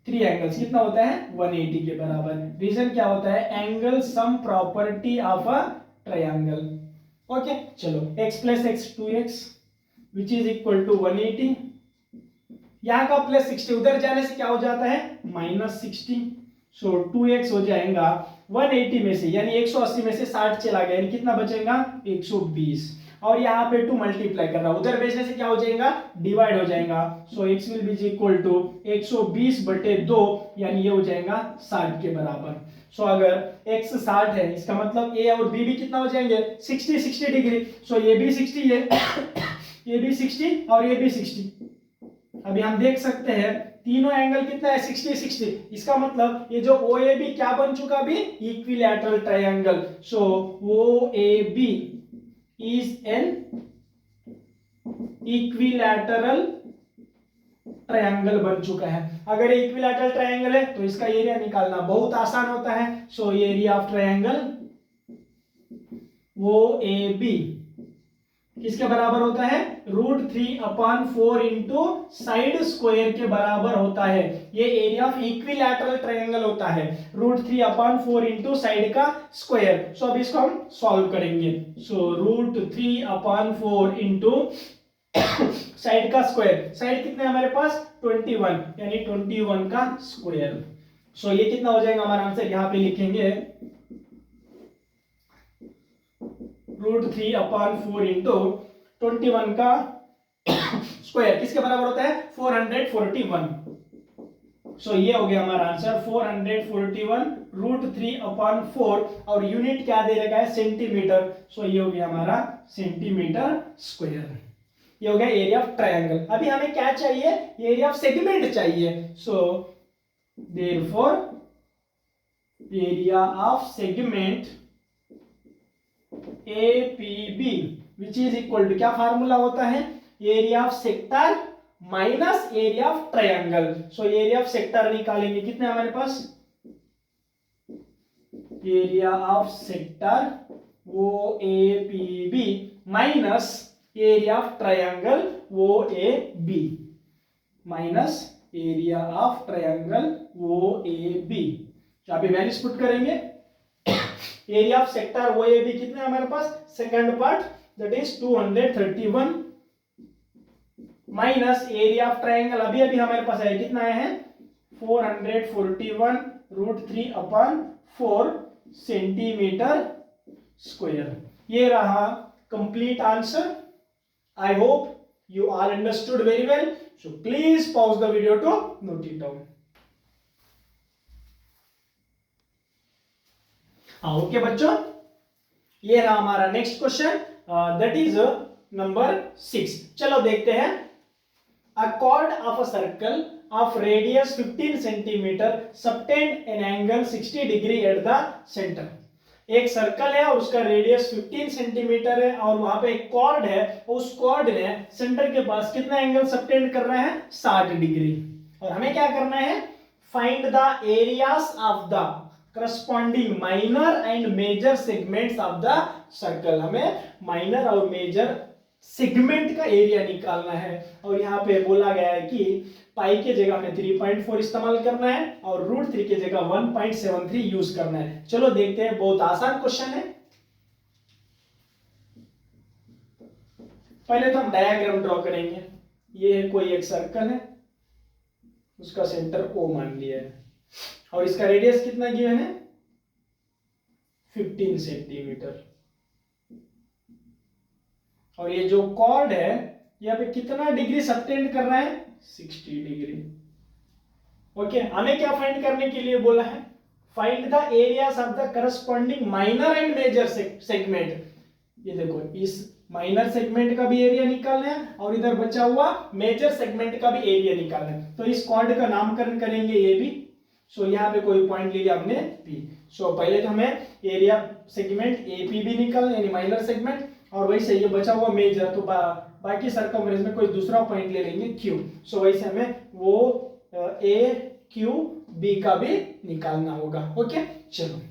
three angles कितना होता है, 180 के बराबर। रीजन क्या होता है, angle sum property of a triangle. Okay, चलो x plus x 2x which is equal to 180। यहाँ का प्लस 60 उधर जाने से क्या हो जाता है, माइनस 60। सो 2x हो जाएगा 180 में से, यानी 180 में से 60 चला गया, यानी कितना बचेगा 120। और यहाँ पे 2 मल्टीप्लाई कर रहा हूं, उधर भेजने से क्या हो जाएगा, डिवाइड हो जाएगा। So x will be equal to 120/2, यानी ये हो जाएगा 60 के बराबर। सो अगर x 60 है इसका मतलब a और b भी कितना हो जाएंगे, 60 डिग्री। सो ये भी 60 है ये भी 60 और ये भी 60। अभी हम देख सकते हैं तीनों एंगल कितना है, 60। इसका मतलब ये जो OAB क्या बन चुका अभी, equilateral triangle. So OAB is an equilateral triangle बन चुका है। अगर इक्विलैटरल ट्रायंगल है तो इसका एरिया निकालना बहुत आसान होता है। So area of triangle OAB किसके बराबर होता है, √3/4 इंटू साइड स्क्वायर के बराबर होता है। ये एरिया ऑफ इक्विलैटरल ट्रायंगल होता है, √3/4 इंटू साइड का स्क्वायर। सो अब इसको हम सॉल्व करेंगे। सो √3/4 इंटू साइड का स्क्वायर, साइड कितने हमारे पास 21, यानी 21 का स्क्वायर। सो ये कितना हो जाएगा हमारा आंसर, यहाँ पे लिखेंगे √3/4 इंटू 21 का स्क्वायर किसके बराबर होता है, 441। सो ये हो गया हमारा आंसर 441 √3/4, और यूनिट क्या दे रखा है, सेंटीमीटर। सो ये हो गया हमारा सेंटीमीटर स्क्वायर। ये हो गया एरिया ऑफ ट्रायंगल। अभी हमें क्या चाहिए, एरिया ऑफ सेगमेंट चाहिए। So therefore area of segment APB which is equal to, क्या फार्मूला होता है, area of sector minus area of triangle. So area of sector निकालेंगे, कितने हमारे पास, area of sector OAPB minus area of triangle OAB minus area of triangle OAB। तो आप values put करेंगे। एरिया ऑफ सेक्टर OAB कितना है हमारे पास, second part that is 231 minus area of triangle अभी हमारे पास है, कितना है 441 √3/4 सेंटीमीटर स्क्वायर। ये रहा complete answer. I hope you all understood very well, so please pause the video to note it down. हाँ ओके बच्चों, ये रहा हमारा next question, that is number 6। चलो देखते हैं। A chord of a circle of radius 15 centimeter subtend an angle 60 degree at the center। एक circle है और उसका रेडियस 15 सेंटीमीटर है और वहां पे एक कॉर्ड है, उस कॉर्ड ने सेंटर के पास कितना एंगल सबटेंड कर रहा है 60 डिग्री। और हमें क्या करना है, find the areas of the corresponding minor and major segments of the circle. हमें माइनर और मेजर सेगमेंट का एरिया निकालना है। और यहाँ पे बोला गया है कि पाई के जगह में 3.4 इस्तेमाल करना है और √3 की जगह 1.73 यूज करना है। चलो देखते हैं, बहुत आसान क्वेश्चन है। पहले तो हम डायग्राम ड्रॉ करेंगे। ये है कोई एक सर्कल है, उसका सेंटर O मान लिया है और इसका रेडियस कितना गिवन है 15 सेंटीमीटर। और ये जो कॉर्ड है यहाँ पे कितना डिग्री सबटेंड कर रहा है 60 डिग्री। ओके, हमें क्या फाइंड करने के लिए बोला है, find the areas of the corresponding minor and major segment. ये देखो, इस माइनर सेगमेंट का भी एरिया निकालना है और इधर बचा हुआ मेजर सेगमेंट का भी एरिया निकालना है। तो इस कॉर्ड का नामकरण करेंगे ए बी। सो यहाँ पे कोई पॉइंट ले लिया हमने पी। सो पहले तो हमें एरिया सेगमेंट ए पी भी निकालना, यानी माइनर सेगमेंट, और वैसे ये बचा हुआ मेजर, तो बाकी सर्कमफ्रेंस में कोई दूसरा पॉइंट ले लेंगे क्यू। सो वैसे हमें वो ए क्यू बी का भी निकालना होगा। ओके चलो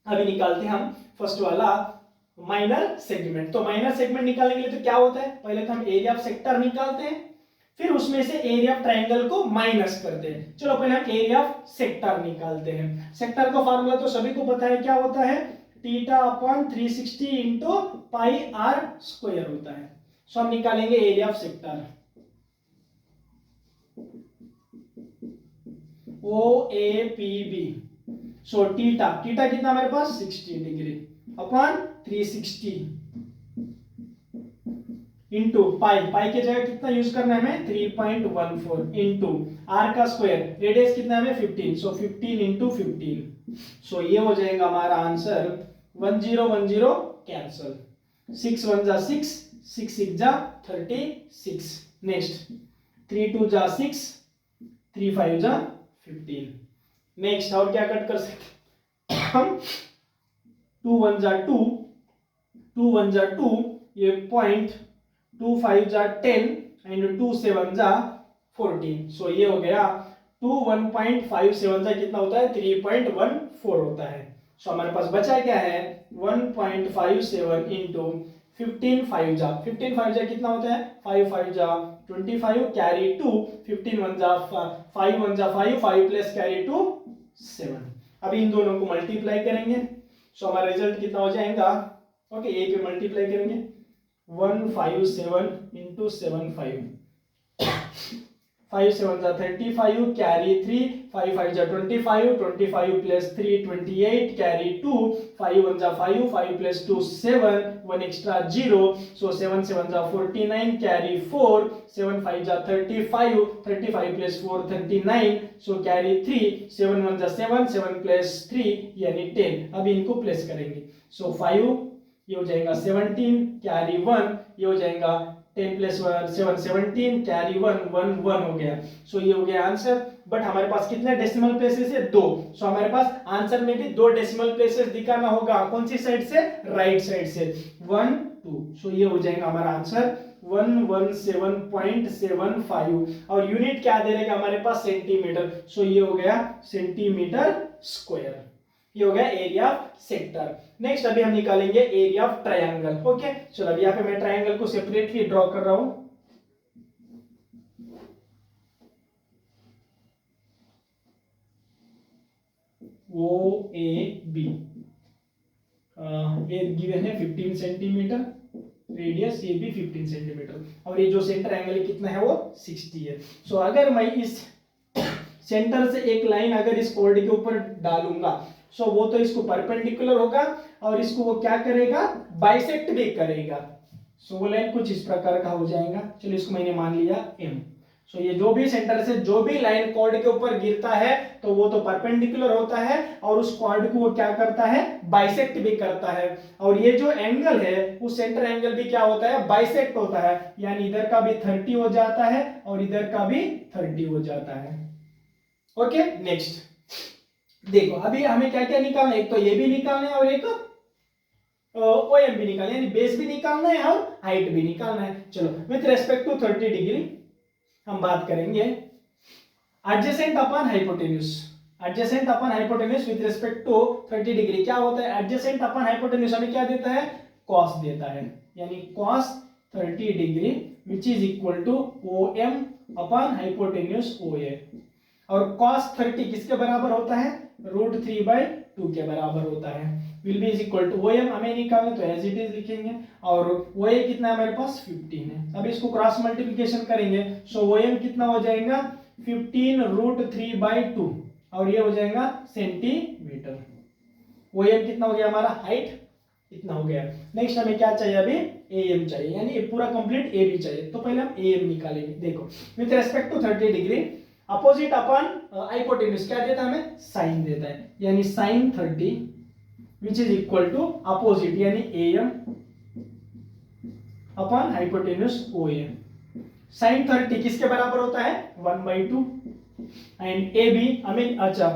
अभी निकालते हैं हम फर्स्ट वाला माइनर सेगमेंट। तो माइनर सेगमेंट निकालने के लिए तो क्या होता है, पहले तो हम एरिया ऑफ सेक्टर निकालते हैं, फिर उसमें से एरिया ऑफ ट्रायंगल को माइनस करते हैं। चलो पहले हम एरिया ऑफ सेक्टर निकालते हैं। सेक्टर का फार्मूला तो सभी को पता है, क्या होता है, theta upon 360 into pi are square होता है। सो हम निकालेंगे area of sector O A P B. So theta कितना हमारे पास 60 डिग्री अपॉन 360 इंटू पाई के जगह कितना यूज करना है हमें 3.14 इंटू आर का स्क्वायर, रेडियस कितना है हमें 15। सो 15 इंटू 15। सो ये हो जाएगा हमारा आंसर 1010 कैंसल, 6 1 जा 6, 6 6 जा 36। नेक्स्ट 3 2 जा 6, 3 5 जा 15। नेक्स्ट और क्या कट कर सकते हम, 2 1 जा 2, 2 1 जा 2, ये पॉइंट 2 5 जा 10 एंड 2 7 जा 14। सो ये हो गया 2 1.57 जा कितना होता है 3.14 होता है। सो हमारे पास बचा क्या है 1.57 इंटू 15 5 जा, 15 5 जा कितना होता है 5 5 जा 25 कैरी 2, 15 1 जा 5 1 जा 5, 5 प्लस कैरी 2 7। अभी इन दोनों को मल्टीप्लाई करेंगे। सो हमारा रिजल्ट कितना हो जाएगा, ओके ए पे मल्टीप्लाई करेंगे 157 इंटू 7 5, 5 7 जा 35 कैरी 3, 5 5 जा 25, 25 प्लस 3 28 कैरी 2, 5 1 जा 5, 5 प्लस 2 7, 1 एक्स्ट्रा 0। सो 7 7 जा 49 कैरी 4, 7 5 जा 35, 35 प्लस 4 39। सो कैरी 3, 7 1 जा 7, 7 प्लस 3 यानी 10। अभी इनको प्लेस करेंगे। सो 5 ये हो जाएगा 17 कैरी 1, ये हो जाएगा 10 प्लस 7 17 कैरी 1 1 1 हो गया। सो ये हो गया आंसर। बट हमारे पास कितने डेसिमल प्लेसेस है 2। सो हमारे पास आंसर में भी 2 डेसिमल प्लेसेस दिखाना होगा। कौन सी साइड से, राइट साइड से 1 2। सो ये हो जाएगा हमारा आंसर 117.75। और यूनिट क्या दे देगा हमारे पास सेंटीमीटर। सो ये हो गया सेंटीमीटर स्क्वायर। ये हो गया एरिया ऑफ सेक्टर। नेक्स्ट अभी हम निकालेंगे एरिया ऑफ ट्रायंगल। ओके चलो अभी यहाँ पे मैं ट्रायंगल को सेपरेटली ड्रॉ कर रहा हूं। ओ ए बी, ये गिवन है 15 सेंटीमीटर, रेडियस ये भी 15 सेंटीमीटर, और ये जो सेंटर एंगल कितना है वो 60 है। सो अगर मैं इस सेंटर से एक लाइन अगर इस कॉर्ड के ऊपर डालूंगा, सो वो तो इसको परपेंडिकुलर होगा और इसको वो क्या करेगा, बाइसेक्ट भी करेगा। सो वो लाइन कुछ इस प्रकार का हो जाएगा। चलो इसको मैंने मान लिया M। सो ये जो भी सेंटर से जो भी लाइन कॉर्ड के ऊपर गिरता है तो वो तो परपेंडिकुलर होता है और उस कॉर्ड को वो क्या करता है, बाइसेक्ट भी करता है। और ये जो एंगल है उस सेंटर एंगल भी क्या होता है, बाइसेक्ट होता है, यानी इधर का भी 30 हो जाता है और इधर का भी 30 हो जाता है। ओके नेक्स्ट देखो, अभी हमें क्या क्या निकालना है, एक तो ये भी निकालना है और एक OM भी निकालना है, यानी बेस भी निकालना है और हाइट भी निकालना है। चलो विथ रेस्पेक्ट टू 30 डिग्री हम बात करेंगे adjacent upon hypotenuse. Adjacent upon hypotenuse with respect to 30 degree क्या होता है, एडजेसेंट अपॉन हाइपोटेन्यूज हमें क्या देता है, कॉस देता है, यानी cos 30 degree which is equal to OM upon hypotenuse OA। और cos 30 किसके बराबर होता है, √3/2 के बराबर होता है। Will be is equal to OM हमें निकालना तो एज इट इज लिखेंगे और OA कितना है हमारे पास 15 है। अब इसको क्रॉस मल्टीप्लिकेशन करेंगे सो OM कितना हो जाएगा 15 √3/2 और ये हो जाएगा सेंटीमीटर। OM कितना हो गया हमारा, हाइट इतना हो गया। नेक्स्ट हमें क्या चाहिए, अभी AM चाहिए, यानी पूरा कंप्लीट AB चाहिए। तो पहले हम AM निकालेंगे। देखो with respect to 30 degree opposite upon hypotenuse क्या देता है हमें, साइन देता है, यानी sine 30 which is equal to opposite यानी AM upon hypotenuse OA। Sine 30 किसके बराबर होता है 1/2 एंड AB हमें, अच्छा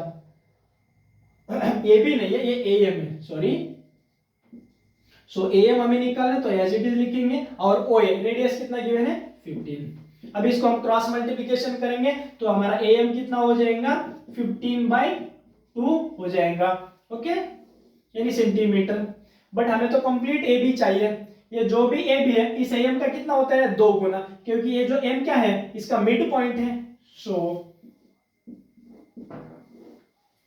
AB नहीं है ये AM है, सॉरी। सो AM हमें निकालना तो एज इट इज लिखेंगे और OA रेडियस कितना गिवन है 15। अब इसको हम क्रॉस मल्टीप्लिकेशन करेंगे तो हमारा AM कितना हो जाएगा 15/2 हो जाएगा, ओके यानी सेंटीमीटर। बट हमें तो कंप्लीट AB चाहिए, ये जो भी AB है इस AM का कितना होता है 2 गुना, क्योंकि ये जो M क्या है इसका मिड पॉइंट है। So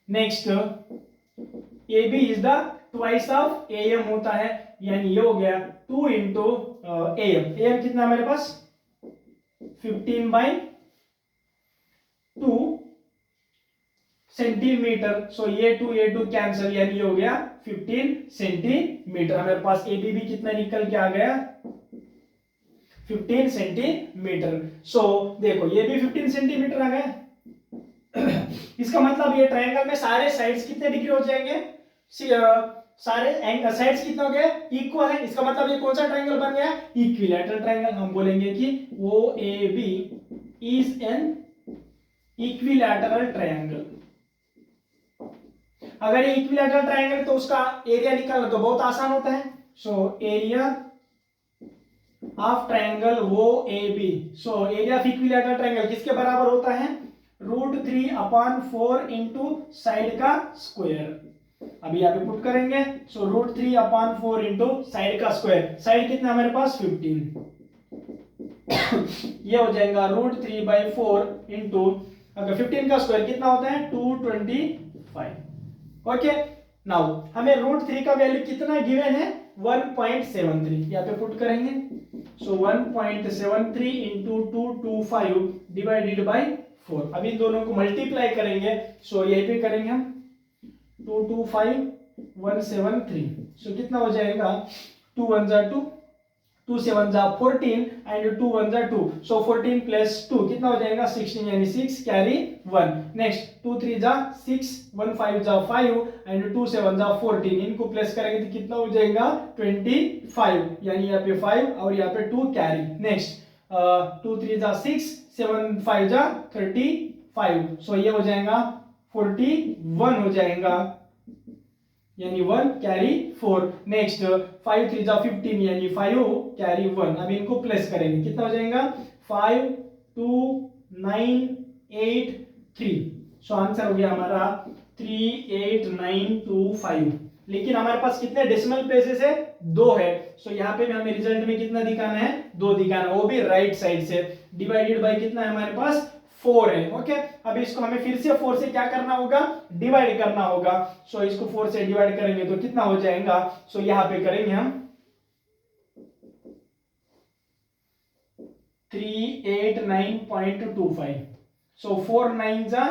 next AB is the twice of AM होता है, यानी ये हो गया 2 इंटू AM कितना हमारे पास 15/2 सेंटीमीटर। सो ये 2 कैंसिल, यानी ये हो गया 15 सेंटीमीटर। हमारे पास AB भी कितना निकल के आ गया 15 सेंटीमीटर। सो देखो ये भी 15 सेंटीमीटर आ गया। इसका मतलब ये ट्रायंगल में सारे साइड्स कितने डिग्री हो जाएंगे, सारे साइड्स कितना हो गया इक्वल है। इसका मतलब ये कौन सा ट्रायंगल बन गया, इक्विलैटरल ट्रायंगल। हम बोलेंगे कि OAB is an equilateral triangle. अगर ये इक्विलैटरल ट्रायंगल तो उसका एरिया निकालना तो बहुत आसान होता है। So area of triangle OAB, so area of equilateral triangle किसके बराबर होता है √3/4 इंटू साइड का स्क्वायर। अभी यहाँ पे पुट करेंगे सो √3/4 इंटू साइड का स्क्वायर। साइड कितना हमारे पास 15 ये हो जाएगा √3/4 इंटू, अगर 15 का स्क्वायर कितना होता है 225। ओके नाउ हमें √3 का वैल्यू कितना गिवन है 1.73, यहाँ पे पुट करेंगे सो 1.73 इंटू 225 डिवाइडेड बाई 4। अभी इन दोनों को मल्टीप्लाई करेंगे सो यही पे करेंगे हम 225,173। सो कितना हो जाएगा 2 1 जा 2, 2 7 जा 14 एंड 2 1 जा 2। सो 14 प्लस 2 कितना हो जाएगा 16, यानी 6 कैरी 1। नेक्स्ट 2 3 जा 6, 1 5 जा 5 एंड 2 7 जा 14। इनको प्लस करेंगे तो कितना हो जाएगा 25, यानी यहाँ पे 5 और यहाँ पे 2 कैरी। नेक्स्ट 2 3 जा 6, 7 5 जा 35। सो ये हो जाएगा 41 हो जाएगा, यानी 1 कैरी 4। नेक्स्ट 5 3 जा 15 यानी 5 कैरी 1। अब इनको प्लस करेंगे कितना हो जाएगा 5 2 9 8 3। सो आंसर हो गया हमारा 38925। लेकिन हमारे पास कितने डेसिमल प्लेसेस है 2 है। सो यहाँ पे भी हमें रिजल्ट में कितना दिखाना है 2 दिखाना, वो भी राइट साइड से। डिवाइडेड बाय कितना है हमारे पास 4 है। ओके अब इसको हमें फिर से 4 से क्या करना होगा डिवाइड करना होगा। सो इसको 4 से डिवाइड करेंगे तो कितना हो जाएगा, सो यहां पे करेंगे हम 389.25। सो 4 9 जा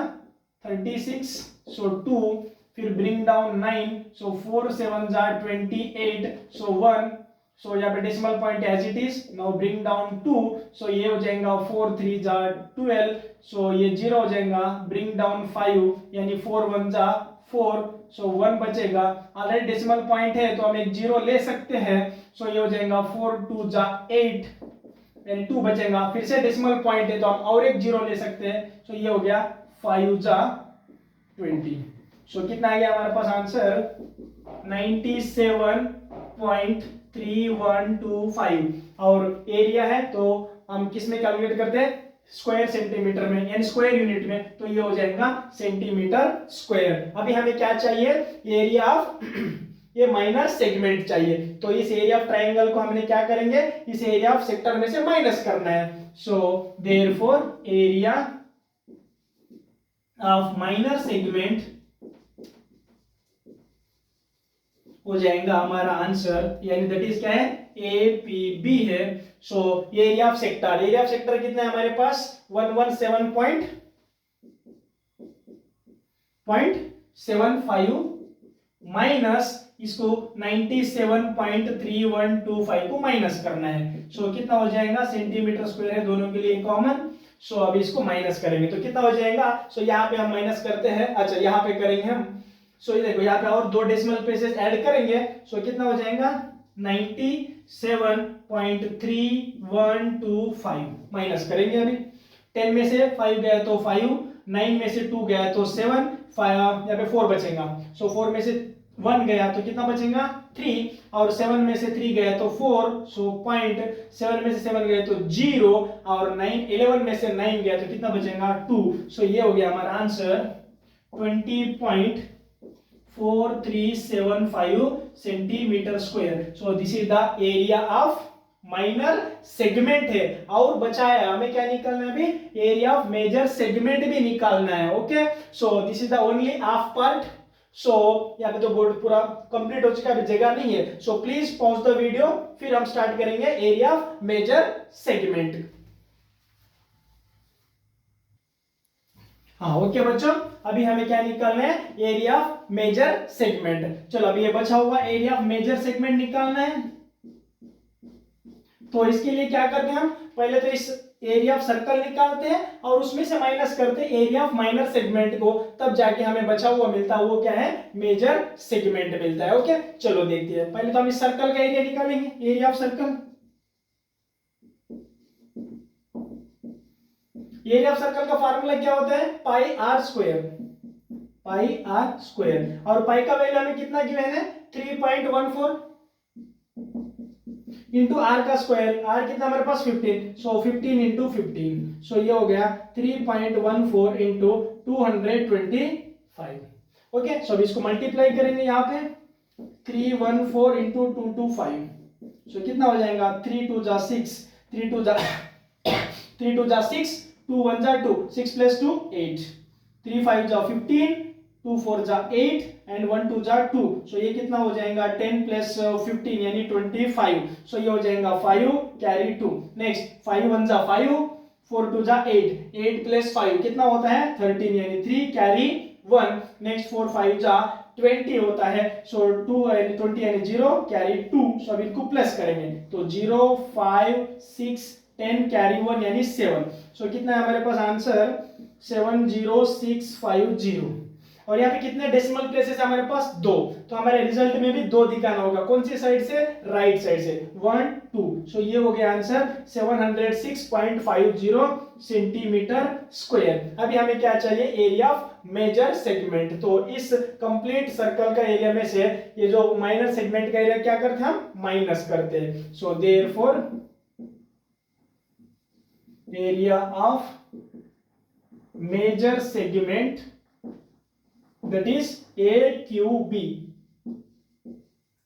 36, सो 2 फिर ब्रिंग डाउन 9, सो 4 7 जा 28, सो 1 सो यहाँ पे decimal point as it is, now bring down 2, so ये हो जाएगा 4 3 जा 12, सो ये 0 हो जाएगा, ब्रिंग डाउन 5 यानी 4 1 जा 4, सो 1 बचेगा, ऑलरेडी डेसिमल पॉइंट है तो हम एक 0 ले सकते हैं, सो ये हो जाएगा 4 2 जा 8 यानी 2 बचेगा, फिर से डेसिमल पॉइंट है तो हम और एक 0 ले सकते हैं, सो ये हो गया 5 जा 20, सो कितना आ गया हमारे पास आंसर 97.3125, और एरिया है तो हम किस में कैलकुलेट करते हैं, स्क्वायर सेंटीमीटर में यानी स्क्वायर यूनिट में, तो ये हो जाएगा सेंटीमीटर स्क्वायर। अभी हमें क्या चाहिए, एरिया ऑफ ये माइनर सेगमेंट चाहिए, तो इस एरिया ऑफ ट्राइंगल को हमने क्या करेंगे, इस एरिया ऑफ सेक्टर में से माइनस करना है, सो therefore area of minor segment हो जाएगा हमारा आंसर, यानी दैट इज क्या है, APB है। So area of sector, area of sector कितना है हमारे पास 117.75 माइनस इसको 97.3125 को माइनस करना है, सो कितना हो जाएगा, सेंटीमीटर स्क्वायर है दोनों के लिए कॉमन, सो अभी इसको माइनस करेंगे तो कितना हो जाएगा, सो यहाँ पे हम माइनस करते हैं, अच्छा यहाँ पे करेंगे हम, सो ये देखो यहाँ पे और 2 डेसिमल प्लेसेस ऐड करेंगे, सो कितना हो जाएगा 97.3125 माइनस करेंगे, अभी 10 में से 5 गया तो 5, 9 में से 2 गया तो 7, यहाँ पे 4 बचेगा, सो 4 में से 1 गया तो कितना बचेगा 3, और 7 में से 3 गया तो 4, सो पॉइंट, 7 में से 7 गए तो 0, और 11 में से 9 गया तो कितना बचेगा 2, सो ये हो गया हमारा answer 20.4375 centimetre square. So this is the area of minor segment है, और बचा है हमें क्या निकालना है, अभी एरिया ऑफ मेजर सेगमेंट भी निकालना है, okay, so this is the only half part. सो यहाँ पे तो बोर्ड पूरा कंप्लीट हो चुका है, अभी जगह नहीं है, so please pause the video, फिर हम स्टार्ट करेंगे एरिया ऑफ मेजर सेगमेंट। हाँ ओके बच्चों, अभी हमें क्या निकालना है, एरिया ऑफ मेजर सेगमेंट। चलो अभी ये बचा हुआ एरिया ऑफ मेजर सेगमेंट निकालना है, तो इसके लिए क्या करते हैं हम, पहले तो इस एरिया ऑफ सर्कल निकालते हैं और उसमें से माइनस करते हैं एरिया ऑफ माइनर सेगमेंट को, तब जाके हमें बचा हुआ मिलता है वो क्या है, मेजर सेगमेंट मिलता है, ओके। चलो देखते हैं, पहले तो हम इस सर्कल का एरिया निकालेंगे, area of circle, area of circle का फार्मूला क्या होता है, pi are square, pi are square, और पाई का वैल्यू हमें कितना गिवन है 3.14 इंटू आर का स्क्वायर, आर कितना हमारे पास 15, सो 15 इंटू 15, सो ये हो गया 3.14 इंटू 225, ओके। सो इसको मल्टीप्लाई करेंगे यहाँ पे 314 इंटू 225, सो कितना हो जाएगा 3 2 जा 6, 3 2 जा 6, 2 1 जा 2, 6 प्लस 2 8, 3 5 जा 15, 2 4 जा 8 एंड 1 2 जा 2, सो ये कितना हो जाएगा 10 प्लस 15 यानी 25, सो ये हो जाएगा 5 कैरी 2, नेक्स्ट 5 1 जा 5, 4 2 जा 8, 8 प्लस 5 कितना होता है 13 यानी 3 कैरी 1, नेक्स्ट 4 5 जा 20 होता है, सो 2 यानी 20 यानी 0 कैरी 2, सो अब इनको प्लस करेंगे तो 0 5 6 10 कैरी 1 यानी 7, सो कितना है हमारे पास आंसर 70650, और यहाँ पे कितने डेसिमल प्लेसेस है हमारे पास 2, तो हमारे रिजल्ट में भी 2 दिखाना होगा, कौन सी साइड से, राइट साइड से 1 2, सो ये हो गया आंसर 706.50 सेंटीमीटर स्क्वायर। अभी हमें क्या चाहिए, एरिया ऑफ मेजर सेगमेंट, तो इस कंप्लीट सर्कल का एरिया में से ये जो माइनर सेगमेंट का एरिया क्या करते हैं हम, माइनस करते हैं, so therefore area of major segment that is AQB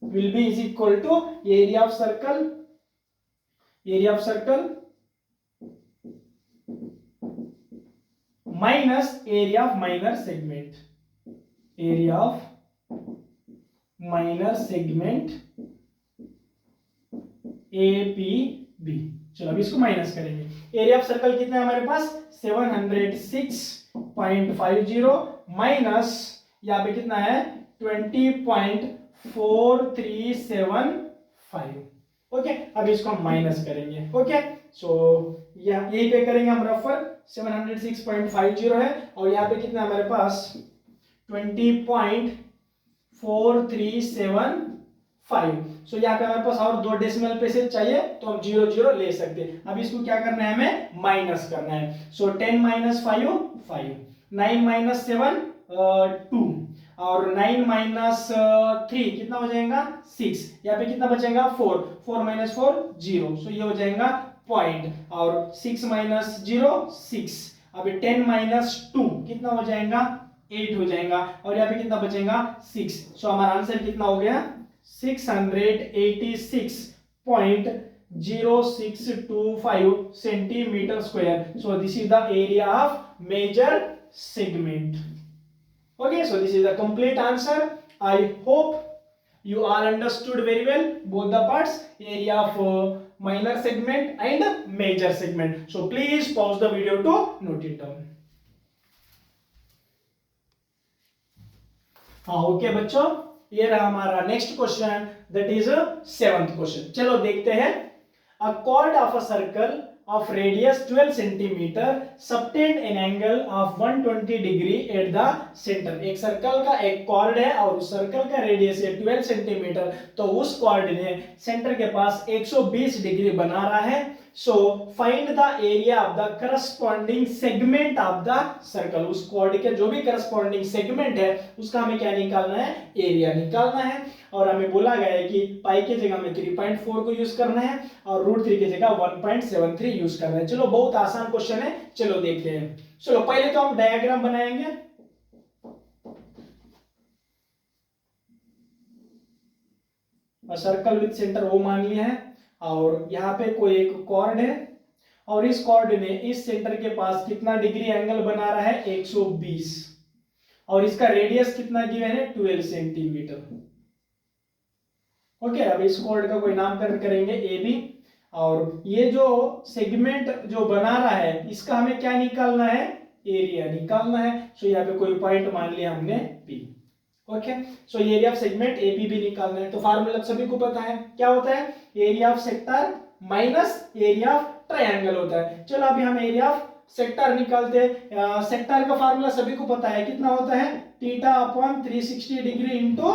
will be is equal to area of circle minus area of minor segment, area of minor segment APB। चलो अब इसको माइनस करेंगे, एरिया ऑफ सर्कल कितना है हमारे पास 706.50 minus यहाँ पे कितना है 20.4375, ओके, अब इसको हम माइनस करेंगे। ओके, सो यहीं पे करेंगे हम रफर 706.50 है और यहाँ पे कितना हमारे पास 20.4375। सो यहाँ पे हमारे पास और 2 डेसिमल प्लेसेस चाहिए तो हम 0 ले सकते हैं। अब इसको क्या करना है, हमें माइनस करना है। सो 10 माइनस 5 5, 9 माइनस 7 2 और 9 माइनस 3 कितना हो जाएगा 6। यहाँ पे कितना बचेगा 4, 4 माइनस 4 0। सो ये हो जाएगा पॉइंट और 6 माइनस 0 6। अभी 10 माइनस 2 कितना हो जाएगा 8 हो जाएगा और यहाँ पे कितना बचेगा 6। सो हमारा आंसर कितना हो गया 686.0625 centimetre square. So this is the area of major segment. Okay, so this is the complete answer. I hope you all understood very well both the parts, area of minor segment and major segment. So please pause the video to note it down. हाँ okay बच्चों, ये रहा हमारा next question, that is 7th question. चलो देखते हैं। A chord of a circle of radius 12 centimeter subtend an angle of 120 degree at the center। एक circle का एक कॉर्ड है और उस सर्कल का रेडियस है 12 सेंटीमीटर, तो उस कॉर्ड ने सेंटर के पास 120 डिग्री बना रहा है। So find the area of the corresponding segment of the circle. उस कॉर्ड के जो भी करस्पॉन्डिंग सेगमेंट है उसका हमें क्या निकालना है, एरिया निकालना है। और हमें बोला गया है कि पाई की जगह में 3.4 को यूज करना है और √3 की जगह 1.73 यूज करना है। चलो बहुत आसान क्वेश्चन है, चलो देखते हैं। चलो पहले तो हम डायग्राम बनाएंगे। सर्कल विद सेंटर वो मान लिया है और यहाँ पे कोई एक कॉर्ड है और इस कॉर्ड ने इस सेंटर के पास कितना डिग्री एंगल बना रहा है 120 और इसका रेडियस कितना गिवन है 12 सेंटीमीटर। ओके, अब इस कॉर्ड का कोई नामकरण करेंगे ए बी और ये जो सेगमेंट जो बना रहा है इसका हमें क्या निकालना है, एरिया निकालना है। सो यहाँ पे कोई पॉइंट मान लिया हमने P. Okay, so area of segment AP भी निकालना है। तो फार्मूला सभी को पता है, क्या होता है, area of sector minus area of triangle होता है। चलो अभी हम एरिया ऑफ सेक्टर निकालते हैं। सेक्टर का फार्मूला सभी को पता है, कितना होता है theta upon 360 degree into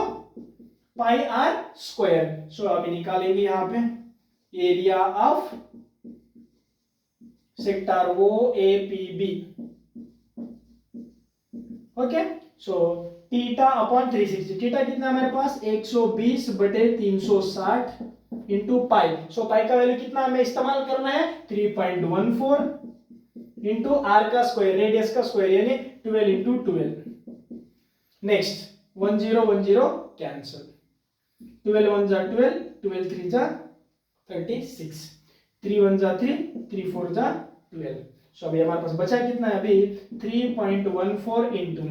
pi are square. So अभी निकालेंगे यहाँ पे एरिया ऑफ सेक्टर वो A P B. Okay, so theta upon 360, theta कितना हमारे पास 120/360 इंटू पाई। सो पाई का वैल्यू कितना हमें इस्तेमाल करना है 3.14 इंटू आर का स्क्वायर, रेडियस का स्क्वायर यानी 12 इंटू 12। नेक्स्ट 10 कैंसल, 12 1 जा 12, 12 3 जा 36, 3 1 जा 3, 3 4 जा 12। सो अभी हमारे पास बचा कितना है अभी 3.14 इंटू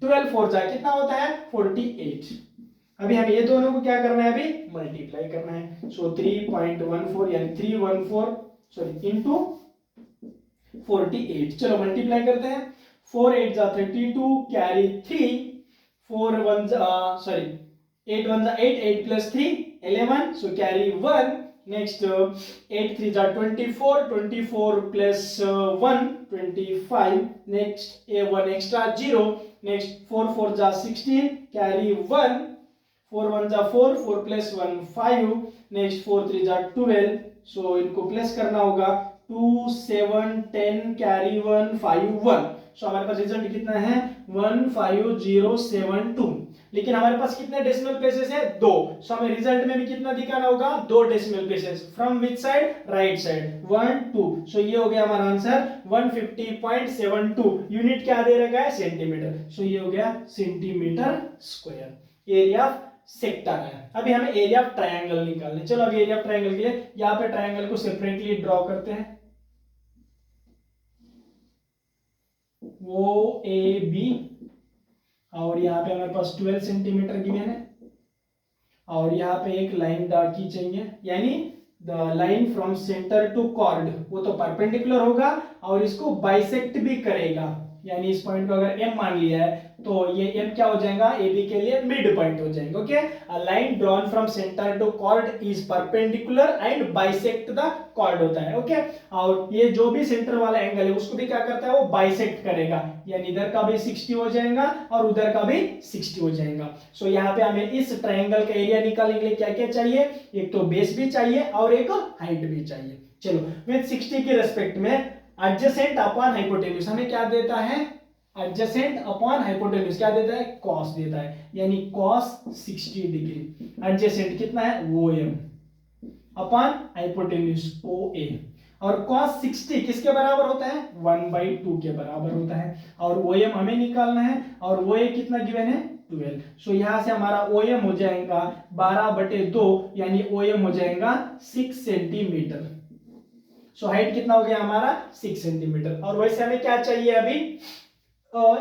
12 4 जा कितना होता है 48। अभी हमें ये दोनों को क्या करना है, अभी मल्टीप्लाई करना है। सो 3.14 यानी 314 सॉरी इंटू 48। चलो मल्टीप्लाई करते हैं। 4 8 जा 32 कैरी 3, 4 1 जा सॉरी 8 1 जा 8, 8 प्लस 3 11, सो कैरी 1। नेक्स्ट 8 3 जा 24, 24 प्लस 1 25, नेक्स्ट ए 1 एक्स्ट्रा 0। नेक्स्ट 4 4 जा 16 कैरी 1, 4 1 जा 4, 4 प्लस 1 5, नेक्स्ट 4 3 जा 12। सो इनको प्लस करना होगा 2 7 10 कैरी 1 5 1। सो हमारे पास रिजल्ट कितना है 15072। लेकिन हमारे पास कितने डेसिमल प्लेसेस है 2। सो हमें रिजल्ट में भी कितना दिखाना होगा 2 decimal places. From which side, right side 1 2। So ये हो गया हमारा आंसर 150.72। यूनिट क्या दे रखा है सेंटीमीटर। सो ये हो गया centimetre square. Area of sector है। अभी हमें एरिया ऑफ ट्रायंगल निकालना है। चलो अभी एरिया ऑफ ट्रायंगल के लिए यहाँ पे ट्रायंगल को सेपरेटली ड्रॉ करते हैं। वो ए बी और यहाँ पे हमारे पास 12 सेंटीमीटर गिवन है और यहाँ पे एक लाइन ड्रॉ की चाहिए, यानी the line from centre to chord वो तो परपेंडिकुलर होगा और इसको बाइसेक्ट भी करेगा, यानी इस पॉइंट को अगर M मान लिया है तो ये M क्या हो जाएगा, AB के लिए मिड पॉइंट हो जाएगा। Okay, a line drawn from centre to chord is perpendicular and bisect the chord होता है। ओके, और ये जो भी सेंटर वाला एंगल है उसको भी क्या करता है, वो बाइसेक्ट करेगा, यानी इधर का भी 60 हो जाएगा और उधर का भी 60 हो जाएगा। सो यहाँ पे हमें इस ट्रायंगल का एरिया निकालने के लिए क्या क्या चाहिए, एक तो बेस भी चाहिए और एक हाइट भी चाहिए। चलो, विद 60 के रेस्पेक्ट में एडजेसेंट अपॉन हाइपोटेन्यूज हमें क्या देता है, एडजेसेंट अपॉन हाइपोटेन्यूज क्या देता है, कॉस देता है, यानी कॉस 60 डिग्री। एडजेसेंट कितना है, OM अपॉन हाइपोटेन्यूज OA, और cos 60 किसके बराबर होता है, 1/2 के बराबर होता है, और OM हमें निकालना है, और OA कितना गिवन है, 12। सो यहां से हमारा OM हो जाएगा 12/2, यानी OM हो जाएगा 6 सेंटीमीटर। सो हाइट कितना हो गया हमारा, 6 सेंटीमीटर। और वैसे हमें क्या चाहिए अभी,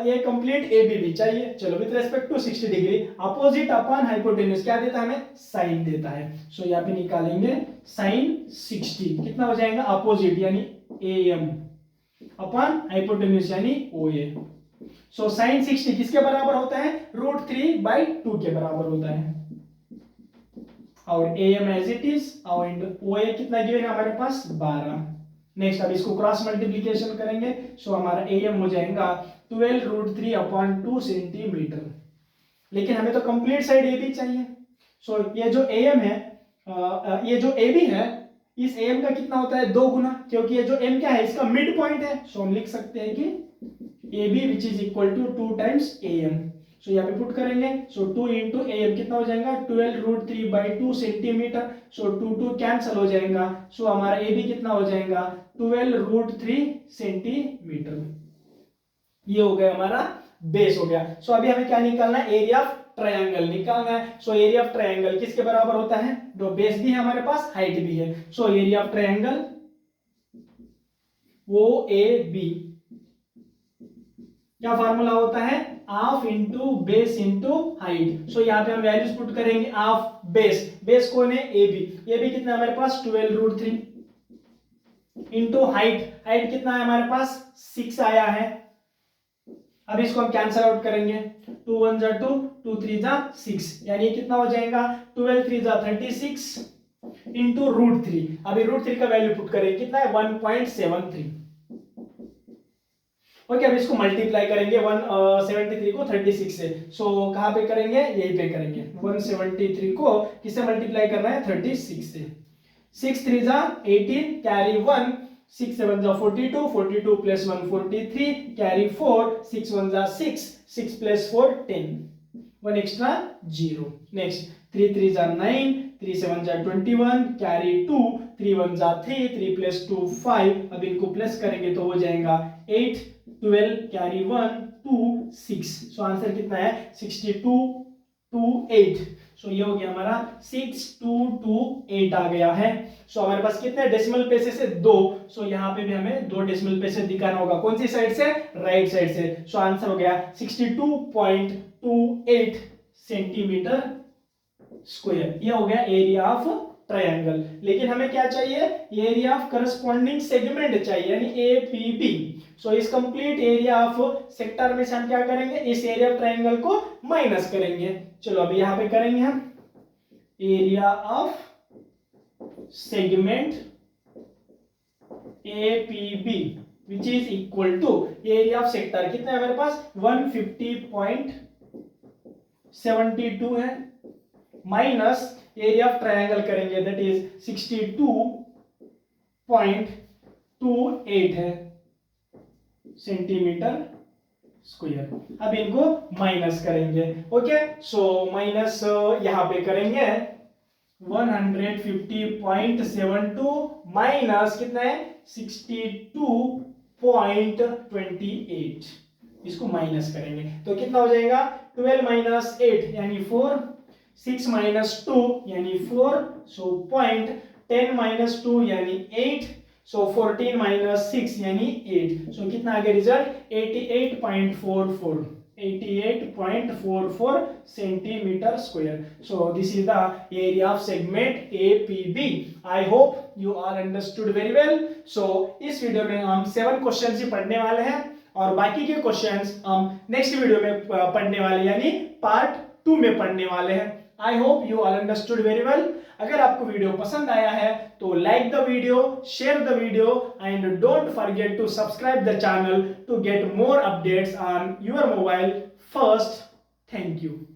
ये कंप्लीट AB भी चाहिए। चलो, with respect to 60 degree opposite upon hypotenuse क्या देता है हमें, साइन देता है। सो यहाँ पे निकालेंगे साइन 60 कितना हो जाएगा, अपोजिट यानी AM अपॉन हाइपोटेन्यूज यानी OA। सो साइन 60 किसके बराबर होता है, √3/2 के बराबर होता है, और AM एज इट इज, और OA कितना गिवन है हमारे पास, 12। नेक्स्ट अब इसको क्रॉस मल्टीप्लिकेशन करेंगे, सो हमारा AM हो जाएगा 12√3/2 सेंटीमीटर। लेकिन हमें तो कंप्लीट साइड AB चाहिए। सो ये जो AM है, ये जो AB है, इस AM का कितना होता है, 2 गुना, क्योंकि ये जो M क्या है, इसका मिड पॉइंट है। सो हम लिख सकते हैं कि AB which is equal to 2 times AM। So यहाँ पे पुट करेंगे, सो 2 इंटू AM कितना हो जाएगा, 12√3/2 सेंटीमीटर। सो 2 कैंसिल हो जाएगा, सो हमारा AB कितना हो जाएगा, 12√3 सेंटीमीटर। ये हो गया हमारा बेस हो गया। सो अभी हमें क्या निकालना है, एरिया ऑफ ट्रायंगल निकालना है। सो एरिया ऑफ ट्रायंगल किसके बराबर होता है, जो बेस भी है हमारे पास, हाइट भी है। So area of triangle OAB क्या फार्मूला होता है, half into base into height. So यहाँ पे हम वैल्यूज पुट करेंगे, हाफ बेस, बेस कौन है, AB कितना है हमारे पास, 12√3 इंटू हाइट, हाइट कितना है हमारे पास, 6 आया है। अब इसको हम कैंसल आउट करेंगे, 2 1 जा 2, 2 3 जा 6, यानी कितना हो जाएगा, 12 3 जा 36 इंटू √3। अभी √3 का वैल्यू पुट करेंगे, कितना है, 1.73। ओके, अब इसको मल्टीप्लाई करेंगे 173 को 36 से। सो कहां पे करेंगे, यही पे करेंगे। 173 को किससे मल्टीप्लाई करना है, 36 से। 6 3 जा 18, कैरी 1, 6 7 जा 42, 42 प्लस 1 43, कैरी 4, 6 1 जा 6, 6 प्लस 4 10, 1 एक्स्ट्रा 0। नेक्स्ट 3 3 जा 9, 3 7 जा 21, कैरी 2, 3 1 जा 3, 3 प्लस 2 5। अब इनको प्लस करेंगे तो हो जाएगा 8, 12 कैरी 1 2 6। सो आंसर कितना है, 62 2 8। सो ये हो गया हमारा 6 2 2 8 आ गया है। सो हमारे पास कितने डेसिमल प्लेसेस है, 2। सो यहाँ पे भी हमें 2 डेसिमल प्लेसेस दिखाना होगा, कौन सी साइड से, राइट साइड से। सो आंसर हो गया 62.28 सेंटीमीटर स्क्वायर। ये हो गया एरिया ऑफ ट्रायंगल। लेकिन हमें क्या चाहिए, एरिया ऑफ करस्पॉन्डिंग सेगमेंट चाहिए, यानी APB। सो इस कंप्लीट एरिया ऑफ सेक्टर में से हम क्या करेंगे, इस एरिया ऑफ ट्रायंगल को माइनस करेंगे। चलो अभी यहां पे करेंगे हम, area of segment APB which is equal to area of sector, कितना है हमारे पास, 150.72 है, माइनस एरिया ऑफ ट्रायंगल करेंगे, दैट इज 62.28 है सेंटीमीटर स्क्वायर। अब इनको माइनस करेंगे। ओके, सो माइनस यहां पे करेंगे 150.72 माइनस कितना है, 62.28। इसको माइनस करेंगे तो कितना हो जाएगा, 12 माइनस 8 यानी 4, 6 माइनस 2 यानी 4, सो पॉइंट, 10 माइनस 2 यानी 8, सो 14 माइनस 6 यानी 8। सो कितना आ गया result, 88.44 centimetre square. So this is the area of segment APB। I hope you all understood very well. So इस वीडियो में हम 7 क्वेश्चन ही पढ़ने वाले हैं, और बाकी के क्वेश्चंस हम नेक्स्ट वीडियो में पढ़ने वाले यानी पार्ट 2 में पढ़ने वाले हैं। I hope you all understood very well. अगर आपको वीडियो पसंद आया है तो like the video, share the video and don't forget to subscribe the channel to get more updates on your mobile first. Thank you.